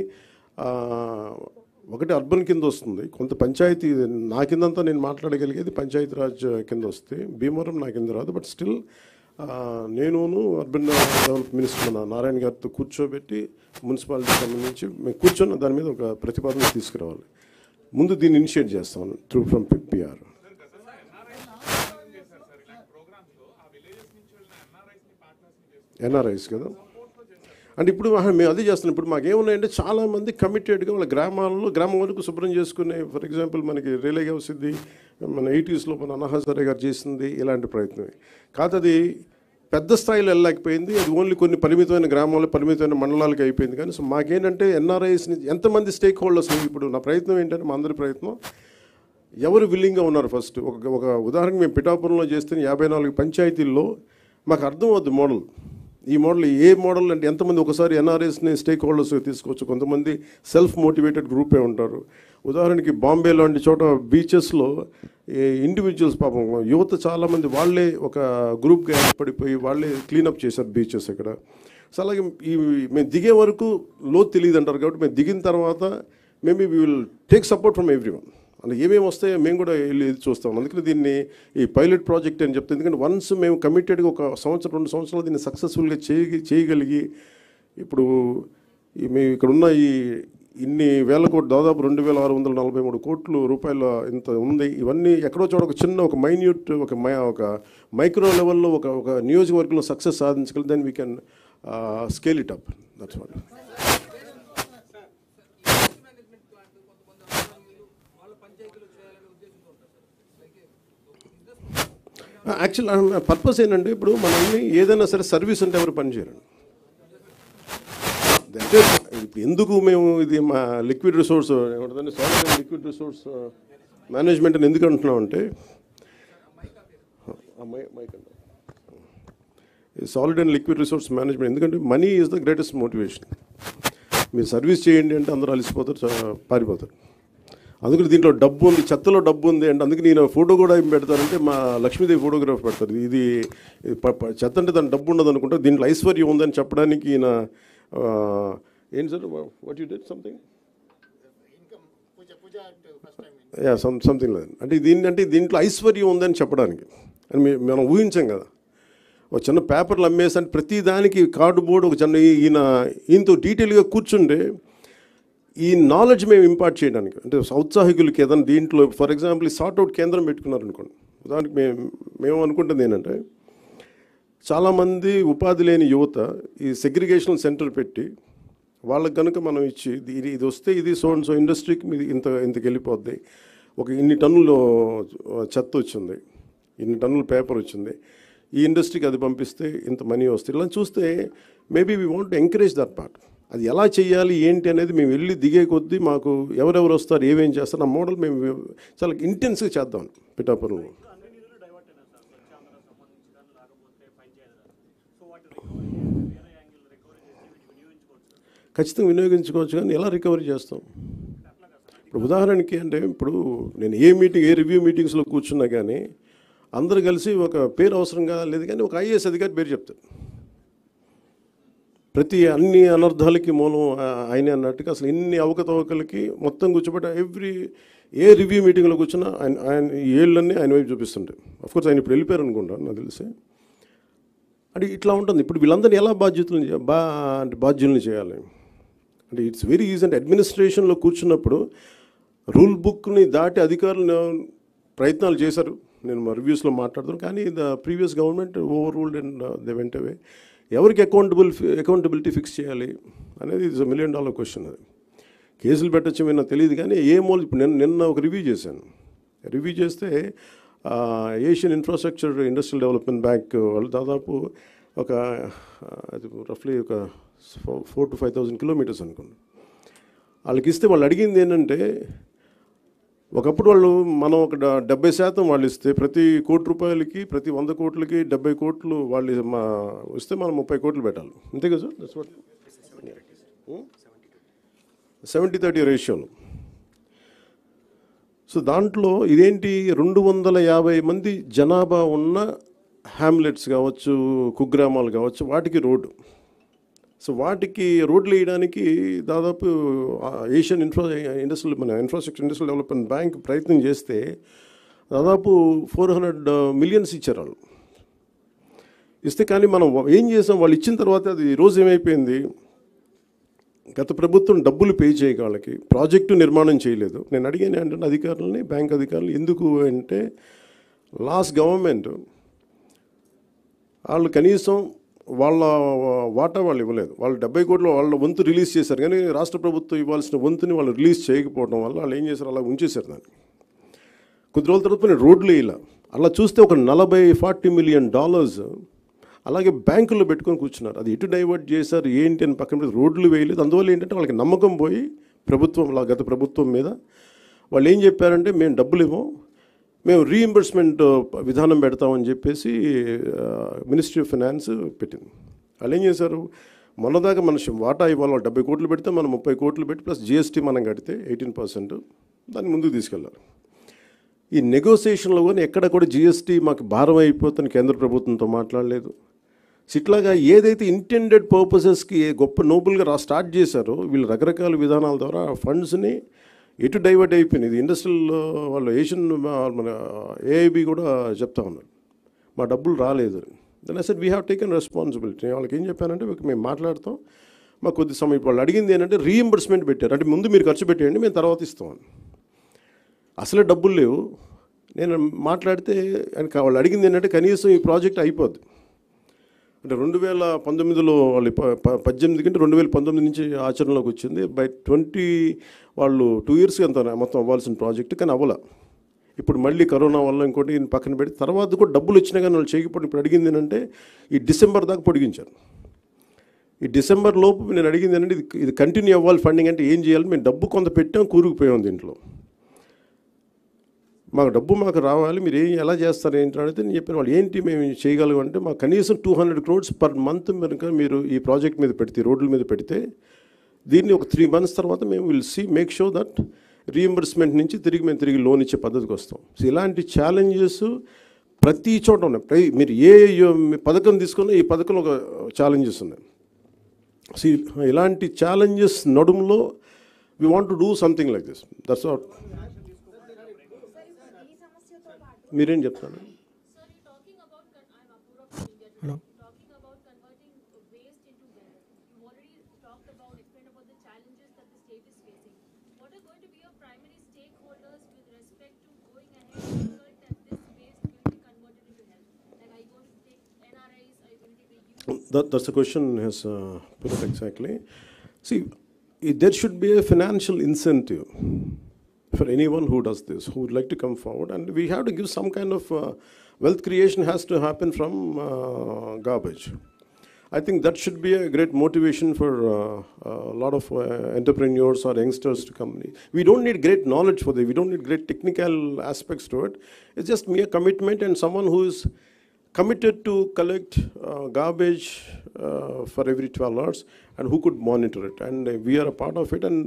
ఒకటి అర్బన్ కింద వస్తుంది, కొంత పంచాయతీ నా కిందంతా నేను మాట్లాడగలిగేది పంచాయతీరాజ్ కింద వస్తే, భీమవరం నా కింద రాదు. బట్ స్టిల్ నేనును అర్బన్ డెవలప్ మినిస్టర్ మన నారాయణ గారితో కూర్చోబెట్టి మున్సిపాలిటీకి సంబంధించి మేము కూర్చొని దాని మీద ఒక ప్రతిపాదన తీసుకురావాలి. ముందు దీన్ని ఇనిషియేట్ చేస్తాను త్రూ ఫ్రమ్ పిఆర్. ఎన్ఆర్ఐస్ కదా. అంటే ఇప్పుడు మేము అదే చేస్తున్నాం. ఇప్పుడు మాకేమున్నాయంటే చాలామంది కమిటెడ్గా వాళ్ళ గ్రామం వరకు శుభ్రం చేసుకునే, ఫర్ ఎగ్జాంపుల్ మనకి రిలే హౌస్ది మన 80s మన అన్నహాసరే గారు చేసింది ఇలాంటి ప్రయత్నమే కాదు. అది పెద్ద స్థాయిలో వెళ్ళలేకపోయింది. అది ఓన్లీ కొన్ని పరిమితమైన గ్రామాలు, పరిమితమైన మండలాలకు అయిపోయింది. కానీ సో మాకేంటంటే ఎన్ఆర్ఐస్ని ఎంతమంది స్టేక్ హోల్డర్స్, ఇప్పుడు నా ప్రయత్నం ఏంటంటే, మా అందరి ప్రయత్నం ఎవరు విల్లింగ్గా ఉన్నారు. ఫస్ట్ ఒక ఉదాహరణకు మేము పిఠాపురంలో చేస్తే 54 పంచాయతీల్లో మాకు అర్థం అవుద్ది మోడల్. ఈ మోడల్ ఏ మోడల్ అంటే ఎంతమంది ఒకసారి ఎన్ఆర్ఎస్ని స్టేక్ హోల్డర్స్ తీసుకోవచ్చు. కొంతమంది సెల్ఫ్ మోటివేటెడ్ గ్రూపే ఉంటారు. ఉదాహరణకి బాంబే లాంటి చోట బీచెస్లో ఇండివిజువల్స్ పాపం యువత చాలామంది వాళ్ళే ఒక గ్రూప్గా ఏర్పడిపోయి వాళ్ళే క్లీనప్ చేశారు బీచెస్ ఇక్కడ. సో అలాగే మేము దిగే వరకు లోతు తెలియదు అంటారు. కాబట్టి మేము దిగిన తర్వాత maybe we will take support from everyone. అంటే ఏమేమి వస్తాయో మేము కూడా వెళ్ళి చూస్తాం. అందుకని దీన్ని ఈ పైలట్ ప్రాజెక్ట్ అని చెప్తాం. ఎందుకంటే వన్స్ మేము కమిటెడ్గా ఒక 1-2 సంవత్సరాలు దీన్ని సక్సెస్ఫుల్గా చేయగలిగి, ఇప్పుడు మేము ఇక్కడ ఉన్న ఇన్ని వేల కోట్లు, దాదాపు 2643 కోట్ల రూపాయల ఇంత ఉంది. ఇవన్నీ ఎక్కడో చోట ఒక చిన్న ఒక మైన్యూట్ ఒక మైక్రో లెవెల్లో ఒక నియోజకవర్గంలో సక్సెస్ సాధించగలిగి then we can scale it up. That's what. Actual purpose ఏంటంటే, ఇప్పుడు మనల్ని ఏదైనా సరే సర్వీస్ అంటే ఎవరు పనిచేయరండి. అంటే ఎందుకు మేము ఇది మా లిక్విడ్ రిసోర్స్ ఏమంటుందంటే solid and liquid resource management అని ఎందుకు అంటున్నాం అంటే, solid and liquid resource management ఎందుకంటే money is the greatest motivation. మీరు సర్వీస్ చేయండి అంటే అందరూ అలసిపోతారు, పారిపోతారు. అందుకని దీంట్లో డబ్బు ఉంది, చెత్తలో డబ్బు ఉంది అంటే అందుకే నేను ఫోటో కూడా ఏం పెడతారంటే మా లక్ష్మీదేవి ఫోటోగ్రాఫ్ పెడతారు. ఇది చెత్త అంటే దాని డబ్బు ఉండదు అనుకుంటారు, దీంట్లో ఐశ్వర్యం ఉందని చెప్పడానికి ఈయన ఏంటి sir what you did something something లేదు అంటే దీంట్లో ఐశ్వర్యం ఉందని చెప్పడానికి అని మనం ఊహించాం కదా. ఒక చిన్న పేపర్లు అమ్మేసి అంటే ప్రతి దానికి కార్డుబోర్డు ఒక చిన్న ఈయనతో డీటెయిల్గా కూర్చుంటే ఈ నాలెడ్జ్ మేము ఇంపార్ట్ చేయడానికి అంటే ఔత్సాహికులకి ఏదైనా దీంట్లో ఫర్ ఎగ్జాంపుల్ ఈ సార్ట్అవుట్ కేంద్రం పెట్టుకున్నారనుకోండి. ఉదాహరణకి మేము అనుకుంటుంది ఏంటంటే, చాలామంది ఉపాధి లేని యువత ఈ సెగ్రిగేషన్ సెంటర్ పెట్టి వాళ్ళకి కనుక మనం ఇచ్చి ఇది వస్తే ఇది సో ఇండస్ట్రీకి మీది ఇంతకు వెళ్ళిపోద్ది, ఒక ఇన్ని టన్నులు చెత్త వచ్చింది, ఇన్ని టన్నులు పేపర్ వచ్చింది, ఈ ఇండస్ట్రీకి అది పంపిస్తే ఇంత మనీ వస్తుంది. ఇలా చూస్తే maybe we want to encourage that part. అది ఎలా చేయాలి ఏంటి అనేది మేము వెళ్ళి దిగే కొద్దీ మాకు ఎవరెవరు వస్తారు ఏమేం చేస్తారు ఆ మోడల్ మేము చాలా ఇంటెన్స్గా చేద్దాం పిఠాపురంలో. ఖచ్చితంగా వినియోగించుకోవచ్చు, కానీ ఎలా రికవరీ చేస్తాం? ఇప్పుడు ఉదాహరణకి అంటే ఇప్పుడు నేను ఏ రివ్యూ మీటింగ్స్లో కూర్చున్నా కానీ అందరూ కలిసి ఒక పేరు అవసరంగా లేదు కానీ ఒక ఐఏఎస్ అధికారి పేరు చెప్తారు. అన్ని అనర్థాలకి మూలం ఆయనే అన్నట్టుగా అసలు ఇన్ని అవకతవకలకి మొత్తం కూర్చోబెట్టి ఏ రివ్యూ మీటింగ్లో కూర్చున్నా ఆయన ఏళ్ళన్నీ ఆయన వైపు చూపిస్తుంటాయి. అఫ్కోర్స్ ఆయన ఇప్పుడు వెళ్ళిపోయారు అనుకుంటాను నాకు తెలిసి. అంటే ఇట్లా ఉంటుంది. ఇప్పుడు వీళ్ళందరినీ ఎలా బాధ్యుల్ని చేయాలి అంటే ఇట్స్ వెరీ ఈజీ. అంటే అడ్మినిస్ట్రేషన్లో కూర్చున్నప్పుడు రూల్ బుక్ని దాటి అధికారులు ప్రయత్నాలు చేశారు, నేను మా రివ్యూస్లో మాట్లాడుతాను. కానీ the previous government over ruled and they went away. ఎవరికి అకౌంటబిలిటీ ఫిక్స్ చేయాలి అనేది ఇట్స్ $1 million క్వశ్చన్. అది కేసులు పెట్టచ్చు నాకు తెలియదు. కానీ ఏ మూల ఇప్పుడు నిన్న ఒక రివ్యూ చేశాను. రివ్యూ చేస్తే Asian infrastructure industrial development bank వాళ్ళు దాదాపు ఒక రఫ్లీ ఒక 4,000 to 5,000 kilometers అనుకున్నాను. వాళ్ళకి ఇస్తే వాళ్ళు అడిగింది ఏంటంటే, ఒకప్పుడు వాళ్ళు మనం ఒక 70% వాళ్ళు ఇస్తే ప్రతి ₹1,00,00,000కి ప్రతి 100 కోట్లకి 70 కోట్లు వాళ్ళు ఇస్తే మనం 30 కోట్లు పెట్టాలి. అంతే కదా సార్? దట్స్ వాట్ 70-30 రేషియోలో. సో దాంట్లో ఇదేంటి 250 మంది జనాభా ఉన్న హ్యామ్లెట్స్ కావచ్చు, కుగ్రామాలు కావచ్చు, వాటికి రోడ్డు. సో వాటికి రోడ్లు వేయడానికి దాదాపు Asian infrastructure industrial development bank ప్రయత్నం చేస్తే దాదాపు 400 million ఇచ్చారు వాళ్ళు ఇస్తే. కానీ మనం ఏం చేసాం, వాళ్ళు ఇచ్చిన తర్వాత అది ఈరోజు ఏమైపోయింది, గత ప్రభుత్వం డబ్బులు పే చేయక వాళ్ళకి ప్రాజెక్టు నిర్మాణం చేయలేదు. నేను అడిగాను ఏంటంటే అధికారులని, బ్యాంక్ అధికారులు, ఎందుకు అంటే లాస్ట్ గవర్నమెంట్ వాళ్ళు కనీసం వాళ్ళ వాటా వాళ్ళు ఇవ్వలేదు. వాళ్ళు 70 కోట్లు వాళ్ళ వంతు రిలీజ్ చేశారు, కానీ రాష్ట్ర ప్రభుత్వం ఇవ్వాల్సిన వంతుని వాళ్ళు రిలీజ్ చేయకపోవడం వల్ల వాళ్ళు ఏం చేశారు, అలా ఉంచేశారు దాన్ని. కొద్ది రోజుల తర్వాత నేను రోడ్లు ఇలా అలా చూస్తే ఒక $40 million అలాగే బ్యాంకుల్లో పెట్టుకొని కూర్చున్నారు. అది ఎటు డైవర్ట్ చేశారు ఏంటి అని పక్కన పెట్టి రోడ్లు వేయలేదు. అందువల్ల ఏంటంటే వాళ్ళకి నమ్మకం పోయి గత ప్రభుత్వం మీద వాళ్ళు ఏం చెప్పారంటే, మేము డబ్బులు ఇవ్వం, మేము రీఇంబర్స్మెంట్ విధానం పెడతామని చెప్పేసి మినిస్ట్రీ ఆఫ్ ఫైనాన్స్ పెట్టింది. వాళ్ళు ఏం చేశారు, మొన్నదాకా మన వాటా ఇవ్వాలి, 70 కోట్లు పెడితే మనం 30 కోట్లు పెట్టి ప్లస్ GST మనం కడితే 18% దాన్ని ముందుకు తీసుకెళ్ళాలి. ఈ నెగోసియేషన్లో కానీ ఎక్కడ కూడా GST మాకు భారం అయిపోతుంది కేంద్ర ప్రభుత్వంతో మాట్లాడలేదు. ఇట్లాగా ఏదైతే ఇంటెండెడ్ పర్పసెస్కి గొప్ప నోబుల్గా స్టార్ట్ చేశారో వీళ్ళు రకరకాల విధానాల ద్వారా ఫండ్స్ని ఎటు డైవర్ట్ అయిపోయింది. ఇది ఇండస్ట్రియల్ వాళ్ళు ఏషియన్ మన AIB కూడా చెప్తా ఉన్నారు, మా డబ్బులు రాలేదు. Then I said we have taken responsibility. వాళ్ళకి ఏం చెప్పానంటే, మేము మాట్లాడతాం, మాకు కొద్ది సమయం. వాళ్ళు అడిగింది ఏంటంటే రీఇంబర్స్మెంట్ పెట్టారు, అంటే ముందు మీరు ఖర్చు పెట్టేయండి, మేము తర్వాత ఇస్తామని. అసలే డబ్బులు లేవు. నేను మాట్లాడితే వాళ్ళు అడిగింది ఏంటంటే కనీసం ఈ ప్రాజెక్ట్ అయిపోద్ది అంటే 2019లో వాళ్ళు 18 కంటే 2019 నుంచి ఆచరణలోకి వచ్చింది. బై 20 వాళ్ళు 2 years అంత మొత్తం అవ్వాల్సిన ప్రాజెక్టు, కానీ అవ్వాల. ఇప్పుడు మళ్ళీ కరోనా వల్ల ఇంకోటి పక్కన పెట్టి తర్వాత కూడా డబ్బులు వచ్చినా కానీ వాళ్ళు చేయకపోతే ఇప్పుడు అడిగింది ఏంటంటే ఈ డిసెంబర్ దాకా పొడిగించారు. ఈ డిసెంబర్ లోపు నేను అడిగింది ఏంటంటే ఇది కంటిన్యూ అవ్వాలి ఫండింగ్, అంటే ఏం చేయాలి, మేము డబ్బు కొంత పెట్టాం, కూరుకుపోయాం దీంట్లో, మాకు డబ్బు మాకు రావాలి, మీరు ఎలా చేస్తారు ఏంటి అడిగితే నేను చెప్పాను, వాళ్ళు ఏంటి మేము చేయగలం అంటే మాకు కనీసం 200 crores per month మీరు ఈ ప్రాజెక్ట్ మీద పెడితే, రోడ్ల మీద పెడితే దీన్ని ఒక 3 months తర్వాత మేము will make sure that reimbursement నుంచి మేము తిరిగి లోన్ ఇచ్చే పద్ధతికి వస్తాం. సో ఇలాంటి ఛాలెంజెస్ ప్రతి చోట ఉన్నాయి. మీరు ఏ పథకం తీసుకున్నా ఈ పథకంలో ఒక ఛాలెంజెస్ ఉన్నాయి. సో ఇలాంటి ఛాలెంజెస్ నడుములో we want to do something like this. That's what. మీరేం చెప్తాను? That's the question has put it exactly. See, there should be a financial incentive for anyone who does this, who would like to come forward, and we have to give some kind of wealth creation has to happen from garbage. I think that should be a great motivation for a lot of entrepreneurs or youngsters to come. We don't need great knowledge for this. We don't need great technical aspects to it. It's just mere commitment and someone who is committed to collect garbage for every 12 hours and who could monitor it. And we are a part of it. And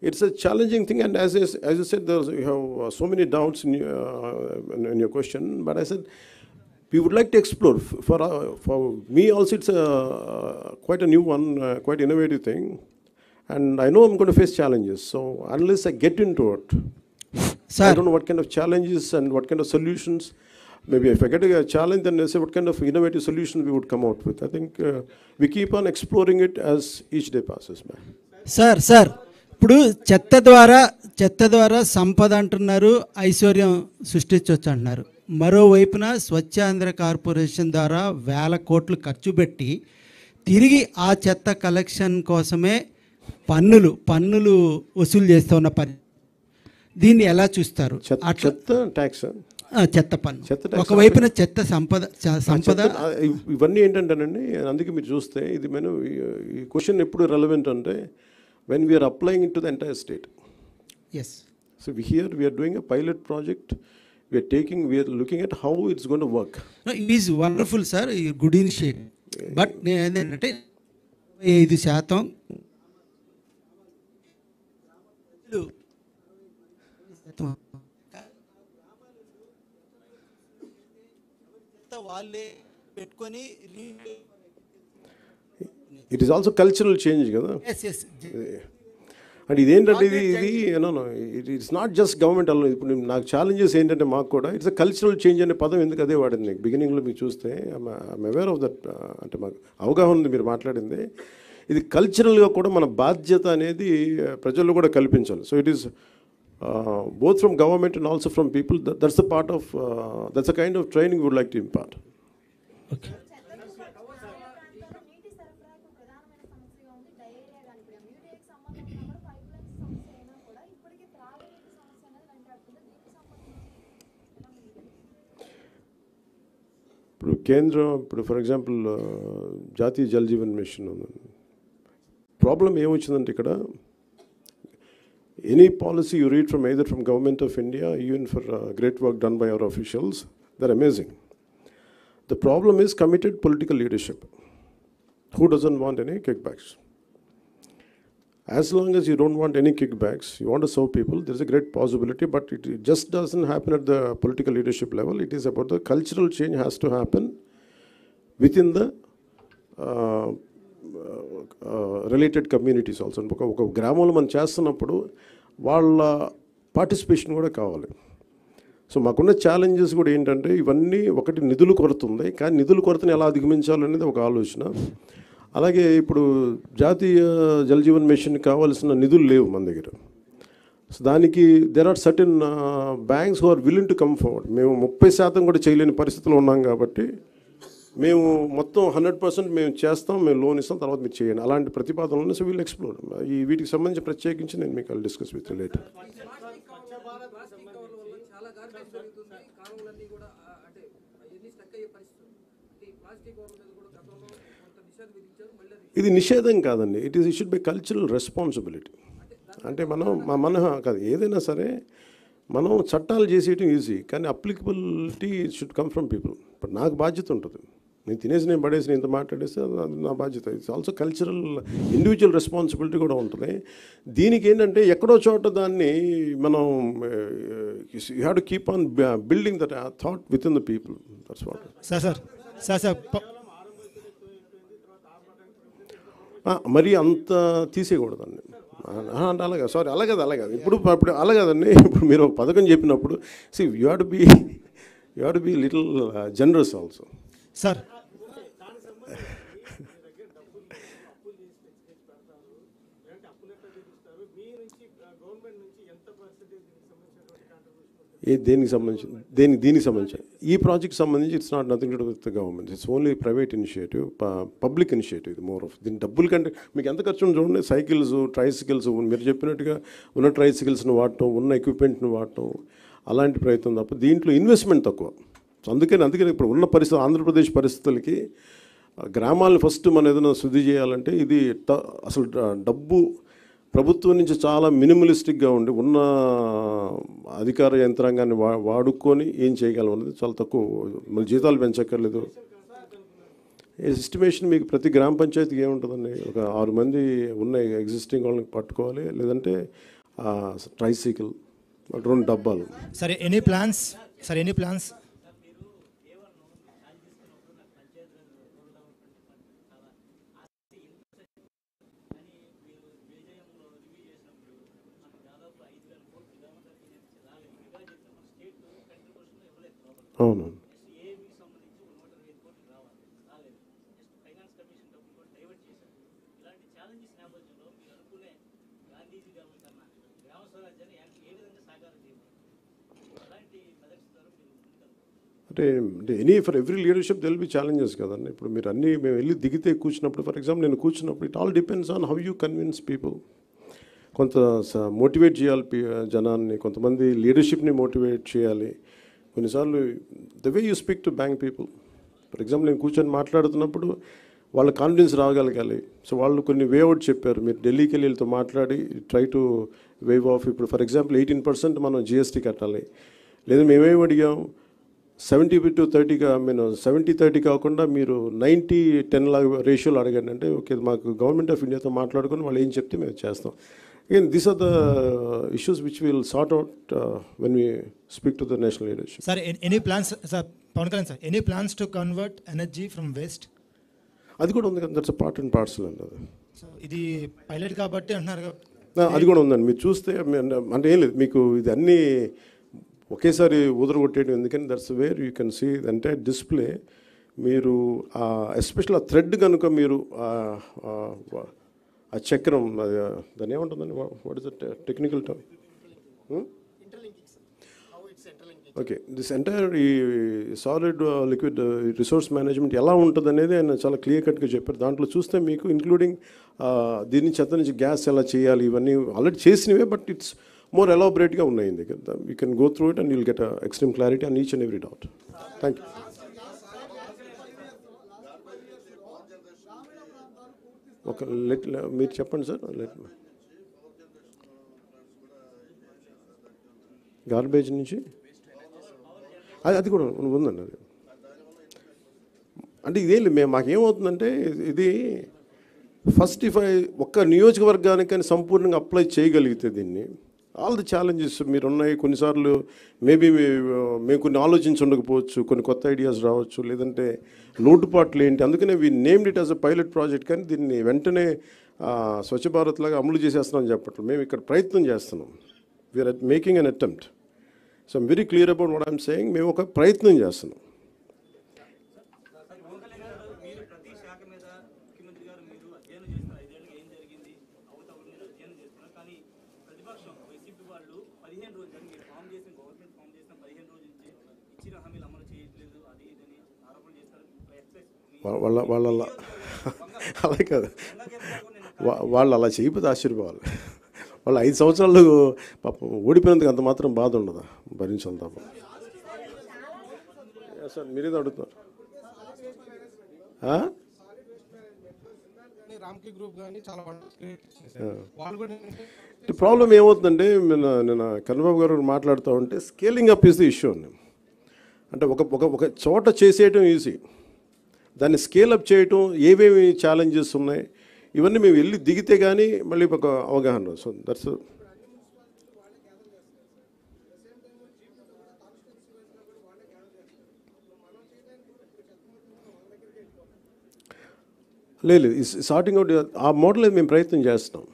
it's a challenging thing, and as you said, you have so many doubts in your question. But I said we would like to explore. For me also, it's quite a new one, quite innovative thing, and I know I'm going to face challenges. So unless I get into it, Sir. I don't know what kind of challenges and what kind of solutions. Maybe if I get a challenge, then I say what kind of innovative solution we would come out with. I think we keep on exploring it as each day passes by. Sir, ఇప్పుడు చెత్త ద్వారా సంపద అంటున్నారు, ఐశ్వర్యం సృష్టించవచ్చు అంటున్నారు. మరోవైపున Swachhandhra corporation ద్వారా వేల కోట్లు ఖర్చు పెట్టి తిరిగి ఆ చెత్త కలెక్షన్ కోసమే పన్నులు వసూలు చేస్తూ ఉన్న దీన్ని ఎలా చూస్తారు? చెత్త పన్ను ఒకవైపున చెత్త సంపద ఇవన్నీ ఏంటంటేనండి, అందుకే మీరు చూస్తే ఇది మనం ఈ క్వశ్చన్ ఎప్పుడు రెలవెంట్ అంటే when we are applying into the entire state. Yes. So here we are doing a pilot project. We are looking at how it's going to work. No, it is wonderful, sir. Good initiative. But ఏంటంటే 5% వాళ్ళే పెట్టుకొని it is also cultural change కదా. And ఇదేంటంటే ఇది it's not just government అలా. ఇప్పుడు నాకు challenges ఏంటంటే మాకు కూడా ఇట్స్ అ కల్చరల్ చేంజ్ అనే పదం ఎందుకు అదే వాడింది నీకు బిగినింగ్లో మీరు చూస్తే. I'm aware of that. అంటే మాకు అవగాహన ఉంది మీరు మాట్లాడింది. ఇది కల్చరల్గా కూడా మన బాధ్యత అనేది ప్రజల్లో కూడా కల్పించాలి. So it is both from government and also from people. That's the part of that's the kind of training we would like to impart. Okay. ఇప్పుడు కేంద్రం ఫర్ ఎగ్జాంపుల్ జాతీయ జల్ జీవన్ మిషన్ ప్రాబ్లం ఏమొచ్చిందంటే ఇక్కడ any policy you read from either from Government of India, even for great work done by our officials, they're amazing. The problem is committed political leadership. Who doesn't want any kickbacks? As long as you don't want any kickbacks, you want to serve people, there's a great possibility, but it just doesn't happen at the political leadership level. It is about the cultural change has to happen within the related communities also. ఒక గ్రామంలో మనం చేస్తున్నప్పుడు వాళ్ళ participation కూడా కావాలి. So మాకున్న challenges కూడా ఏంటంటే ఇవన్నీ ఒకటి నిధులు కొరత ఉంది, కానీ నిధుల కొరతను ఎలా అధిగమించాలనేది ఒక ఆలోచన. అలాగే ఇప్పుడు జాతీయ జల్ జీవన్ మిషన్ కావాల్సిన నిధులు లేవు మన దగ్గర. సో దానికి there are certain banks who are willing to come forward. మేము 30% కూడా చేయలేని పరిస్థితిలో ఉన్నాం కాబట్టి మేము మొత్తం 100% మేము చేస్తాం, మేము లోన్ ఇస్తాం, తర్వాత మీరు చేయండి అలాంటి ప్రతిపాదనలు. సో వీళ్ళు ఎక్స్ప్లోర్ ఈ వీటికి సంబంధించి ప్రత్యేకించి నేను మీకు డిస్కస్ విత్ లేటర్. ఇది నిషేధం కాదండి. It should be cultural responsibility. అంటే మన కాదు ఏదైనా సరే మనం చట్టాలు చేసేయటం ఈజీ, కానీ applicability should come from people. But నాకు బాధ్యత ఉంటుంది, నేను తినేసి నేను పడేసి నేను ఇంత మాట్లాడేస్తే అది నా బాధ్యత. It's also cultural individual responsibility కూడా ఉంటుంది. దీనికి ఏంటంటే ఎక్కడో చోట దాన్ని మనం you have to keep on building that thought with in the people. That's what. Sir మరి అంత తీసేయకూడదండి. అంటే అలాగే సారీ అలాగే ఇప్పుడు అలాగదండి. ఇప్పుడు మీరు ఒక పథకం చెప్పినప్పుడు you have to be little generous also. Sir దీనికి సంబంధించి ఈ ప్రాజెక్ట్ సంబంధించి it's not nothing to do with the government. It's only private initiative, public initiative. More of దీని డబ్బుల కంటే మీకు ఎంత ఖర్చు చూడండి. సైకిల్స్, ట్రైసికల్స్ మీరు చెప్పినట్టుగా ఉన్న ట్రైసికల్స్ని వాడటం, ఉన్న ఎక్విప్మెంట్ని వాడటం, అలాంటి ప్రయత్నం తప్ప దీంట్లో ఇన్వెస్ట్మెంట్ తక్కువ. సో అందుకని ఇప్పుడు ఉన్న పరిస్థితి ఆంధ్రప్రదేశ్ పరిస్థితులకి గ్రామాలను ఫస్ట్ మనం ఏదైనా శుద్ధి చేయాలంటే ఇది అసలు డబ్బు ప్రభుత్వం నుంచి చాలా మినిమలిస్టిక్గా ఉండి ఉన్న అధికార యంత్రాంగాన్ని వాడుకొని ఏం చేయగలం అనేది చాలా తక్కువ. మళ్ళీ జీతాలు పెంచక్కర్లేదు. ఎస్టిమేషన్ మీకు ప్రతి గ్రామ పంచాయతీకి ఏముంటుందండి, ఒక 6 మంది ఉన్న ఎగ్జిస్టింగ్ వాళ్ళని పట్టుకోవాలి, లేదంటే ట్రైసైకిల్ 2 డబ్బాలు. సరే ఎనీ ప్లాన్స్? అవును. అంటే for every leadership there'll be challenges కదండి. ఇప్పుడు మీరు అన్నీ మేము వెళ్ళి దిగితే కూర్చున్నప్పుడు, ఫర్ ఎగ్జాంపుల్ నేను కూర్చున్నప్పుడు, it all depends on how you convince people. కొంత మోటివేట్ చేయాలి జనాన్ని, కొంతమంది లీడర్షిప్ని మోటివేట్ చేయాలి. కొన్నిసార్లు the way you speak to bank people, for example నేను కూర్చొని మాట్లాడుతున్నప్పుడు వాళ్ళ కాన్ఫిడెన్స్ రాగలగాలి. సో వాళ్ళు కొన్ని వేఅవుట్ చెప్పారు, మీరు ఢిల్లీకి వెళ్ళి వీళ్ళతో మాట్లాడి ట్రై టు వేవ్ ఆఫ్. ఇప్పుడు ఫర్ ఎగ్జాంపుల్ 18% మనం జిఎస్టీ కట్టాలి, లేదా మేమేమి అడిగాం 70-30గా, నేను 70-30 కాకుండా మీరు 90-10 లాగా రేషియోలు అడగండి అంటే, ఓకే మాకు గవర్నమెంట్ ఆఫ్ ఇండియాతో మాట్లాడుకొని వాళ్ళు ఏం చెప్తే మేము చేస్తాం. Again, these are the issues which we will sort out when we speak to the national leadership. Sir, any plans, sir, Pawan Kalyan sir, any plans to convert energy from waste? అది కూడా ఉంది కదా, that's a part and parcel అండి. అది so ఇది pilot కాబట్టి అంటున్నారు. అది కూడా ఉందండి. మీరు చూస్తే అంటే ఏం లేదు, మీకు ఇది అన్నీ ఒకేసారి ఉదరగొట్టేయడం ఎందుకని, that's where you can see the entire display. మీరు ఎస్పెషల్ ఆ థ్రెడ్ కనుక మీరు ఆ చక్రం, అది దాన్ని ఏముంటుందండి, what is the technical term? Okay, this entire ఈ సాలిడ్ లిక్విడ్ రిసోర్స్ మేనేజ్మెంట్ ఎలా ఉంటుంది అనేది ఆయన చాలా క్లియర్ కట్గా చెప్పారు. దాంట్లో చూస్తే మీకు ఇంక్లూడింగ్ దీని చెత్త నుంచి గ్యాస్ ఎలా చేయాలి, ఇవన్నీ ఆల్రెడీ చేసినవే, బట్ ఇట్స్ మోర్ ఎలాబరేట్గా ఉన్నాయి. You can go through it and you'll get extreme clarity on each and every doubt. Thank you. ఒక మీరు చెప్పండి సార్. గార్బేజ్ నుంచి అది కూడా ఉందండి. అది అంటే ఇదేం లేదు, మాకేమవుతుందంటే ఇది ఫస్ట్ ఒక్క నియోజకవర్గానికి కానీ సంపూర్ణంగా అప్లై చేయగలిగితే దీన్ని, ఆల్ ది ఛాలెంజెస్ మీరు ఉన్నాయి. కొన్నిసార్లు మేబీ మేము కొన్ని ఆలోచించి ఉండకపోవచ్చు, కొన్ని కొత్త ఐడియాస్ రావచ్చు, లేదంటే లోటుపాట్లు ఏంటి, అందుకనే we named it as a pilot project. కానీ దీన్ని వెంటనే స్వచ్ఛ భారత్ లాగా అమలు చేసేస్తున్నామని చెప్పట్లేదు, మేము ఇక్కడ ప్రయత్నం చేస్తున్నాం. We are making an attempt. So I'm very clear about what I'm saying. మేము ఒక ప్రయత్నం చేస్తున్నాం. వాళ్ళ అలా కాదు, వాళ్ళు అలా చేయకపోతే ఆశ్చర్యపోవాలి. వాళ్ళు 5 సంవత్సరాలు పాపం ఓడిపోయినందుకు అంత మాత్రం బాధ ఉండదా, భరించాలి తప్ప. సార్ మీరేదో అడుగుతున్నారు. ప్రాబ్లం ఏమవుతుందంటే, నేను కన్నబాబు గారు మాట్లాడుతూ ఉంటే scaling up is the issue అండి. అంటే ఒక చోట చేసేయటం ఈజీ, దాన్ని స్కేలప్ చేయటం ఏవేమి ఛాలెంజెస్ ఉన్నాయి ఇవన్నీ మేము వెళ్ళి దిగితే కానీ మళ్ళీ ఒక అవగాహన. సో దట్స్ లేదు, సార్టింగ్ అవుట్ ఆ మోడల్ మేము ప్రయత్నం చేస్తున్నాం.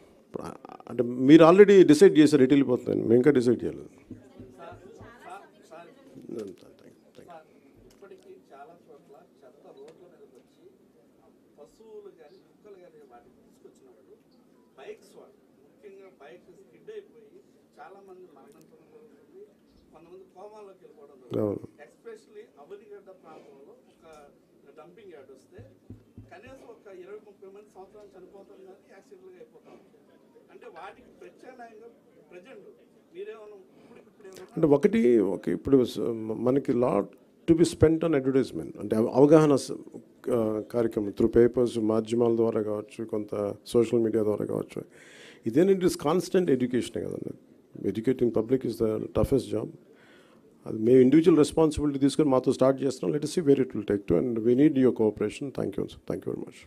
అంటే మీరు ఆల్రెడీ డిసైడ్ చేశారు ఎటు వెళ్ళిపోతుందని, మేము ఇంకా డిసైడ్ చేయలేదు. ఎస్పెషల్లీ అవనిగడ్డ ప్రాంతంలో ఒక డంపింగ్ యార్డ్ వస్తే కనీసం ఒక 20-30 మంది సంవత్సరాలు చనిపోతాం కానీ యాక్సిడెంట్గా అయిపోతాం. అంటే వాటికి ప్రత్యామ్నాయంగా ప్రజెంట్ మీరేమన్నా అంటే ఒకటి ఇప్పుడు మనకి lot to be spent on advertisement, అంటే అవగాహన కార్యక్రమం త్రూ పేపర్స్, మాధ్యమాల ద్వారా కావచ్చు, కొంత సోషల్ మీడియా ద్వారా కావచ్చు. ఇదేంటి, ఇట్ ఇస్ కాన్స్టెంట్ ఎడ్యుకేషనే కదండి. Educating public is the toughest job. అది మేము ఇండివిజువల్ రెస్పాన్సిబిలిటీ తీసుకొని మాతో స్టార్ట్ చేస్తున్నాం. Let us see where it will take to, and we need your cooperation. Thank you very much.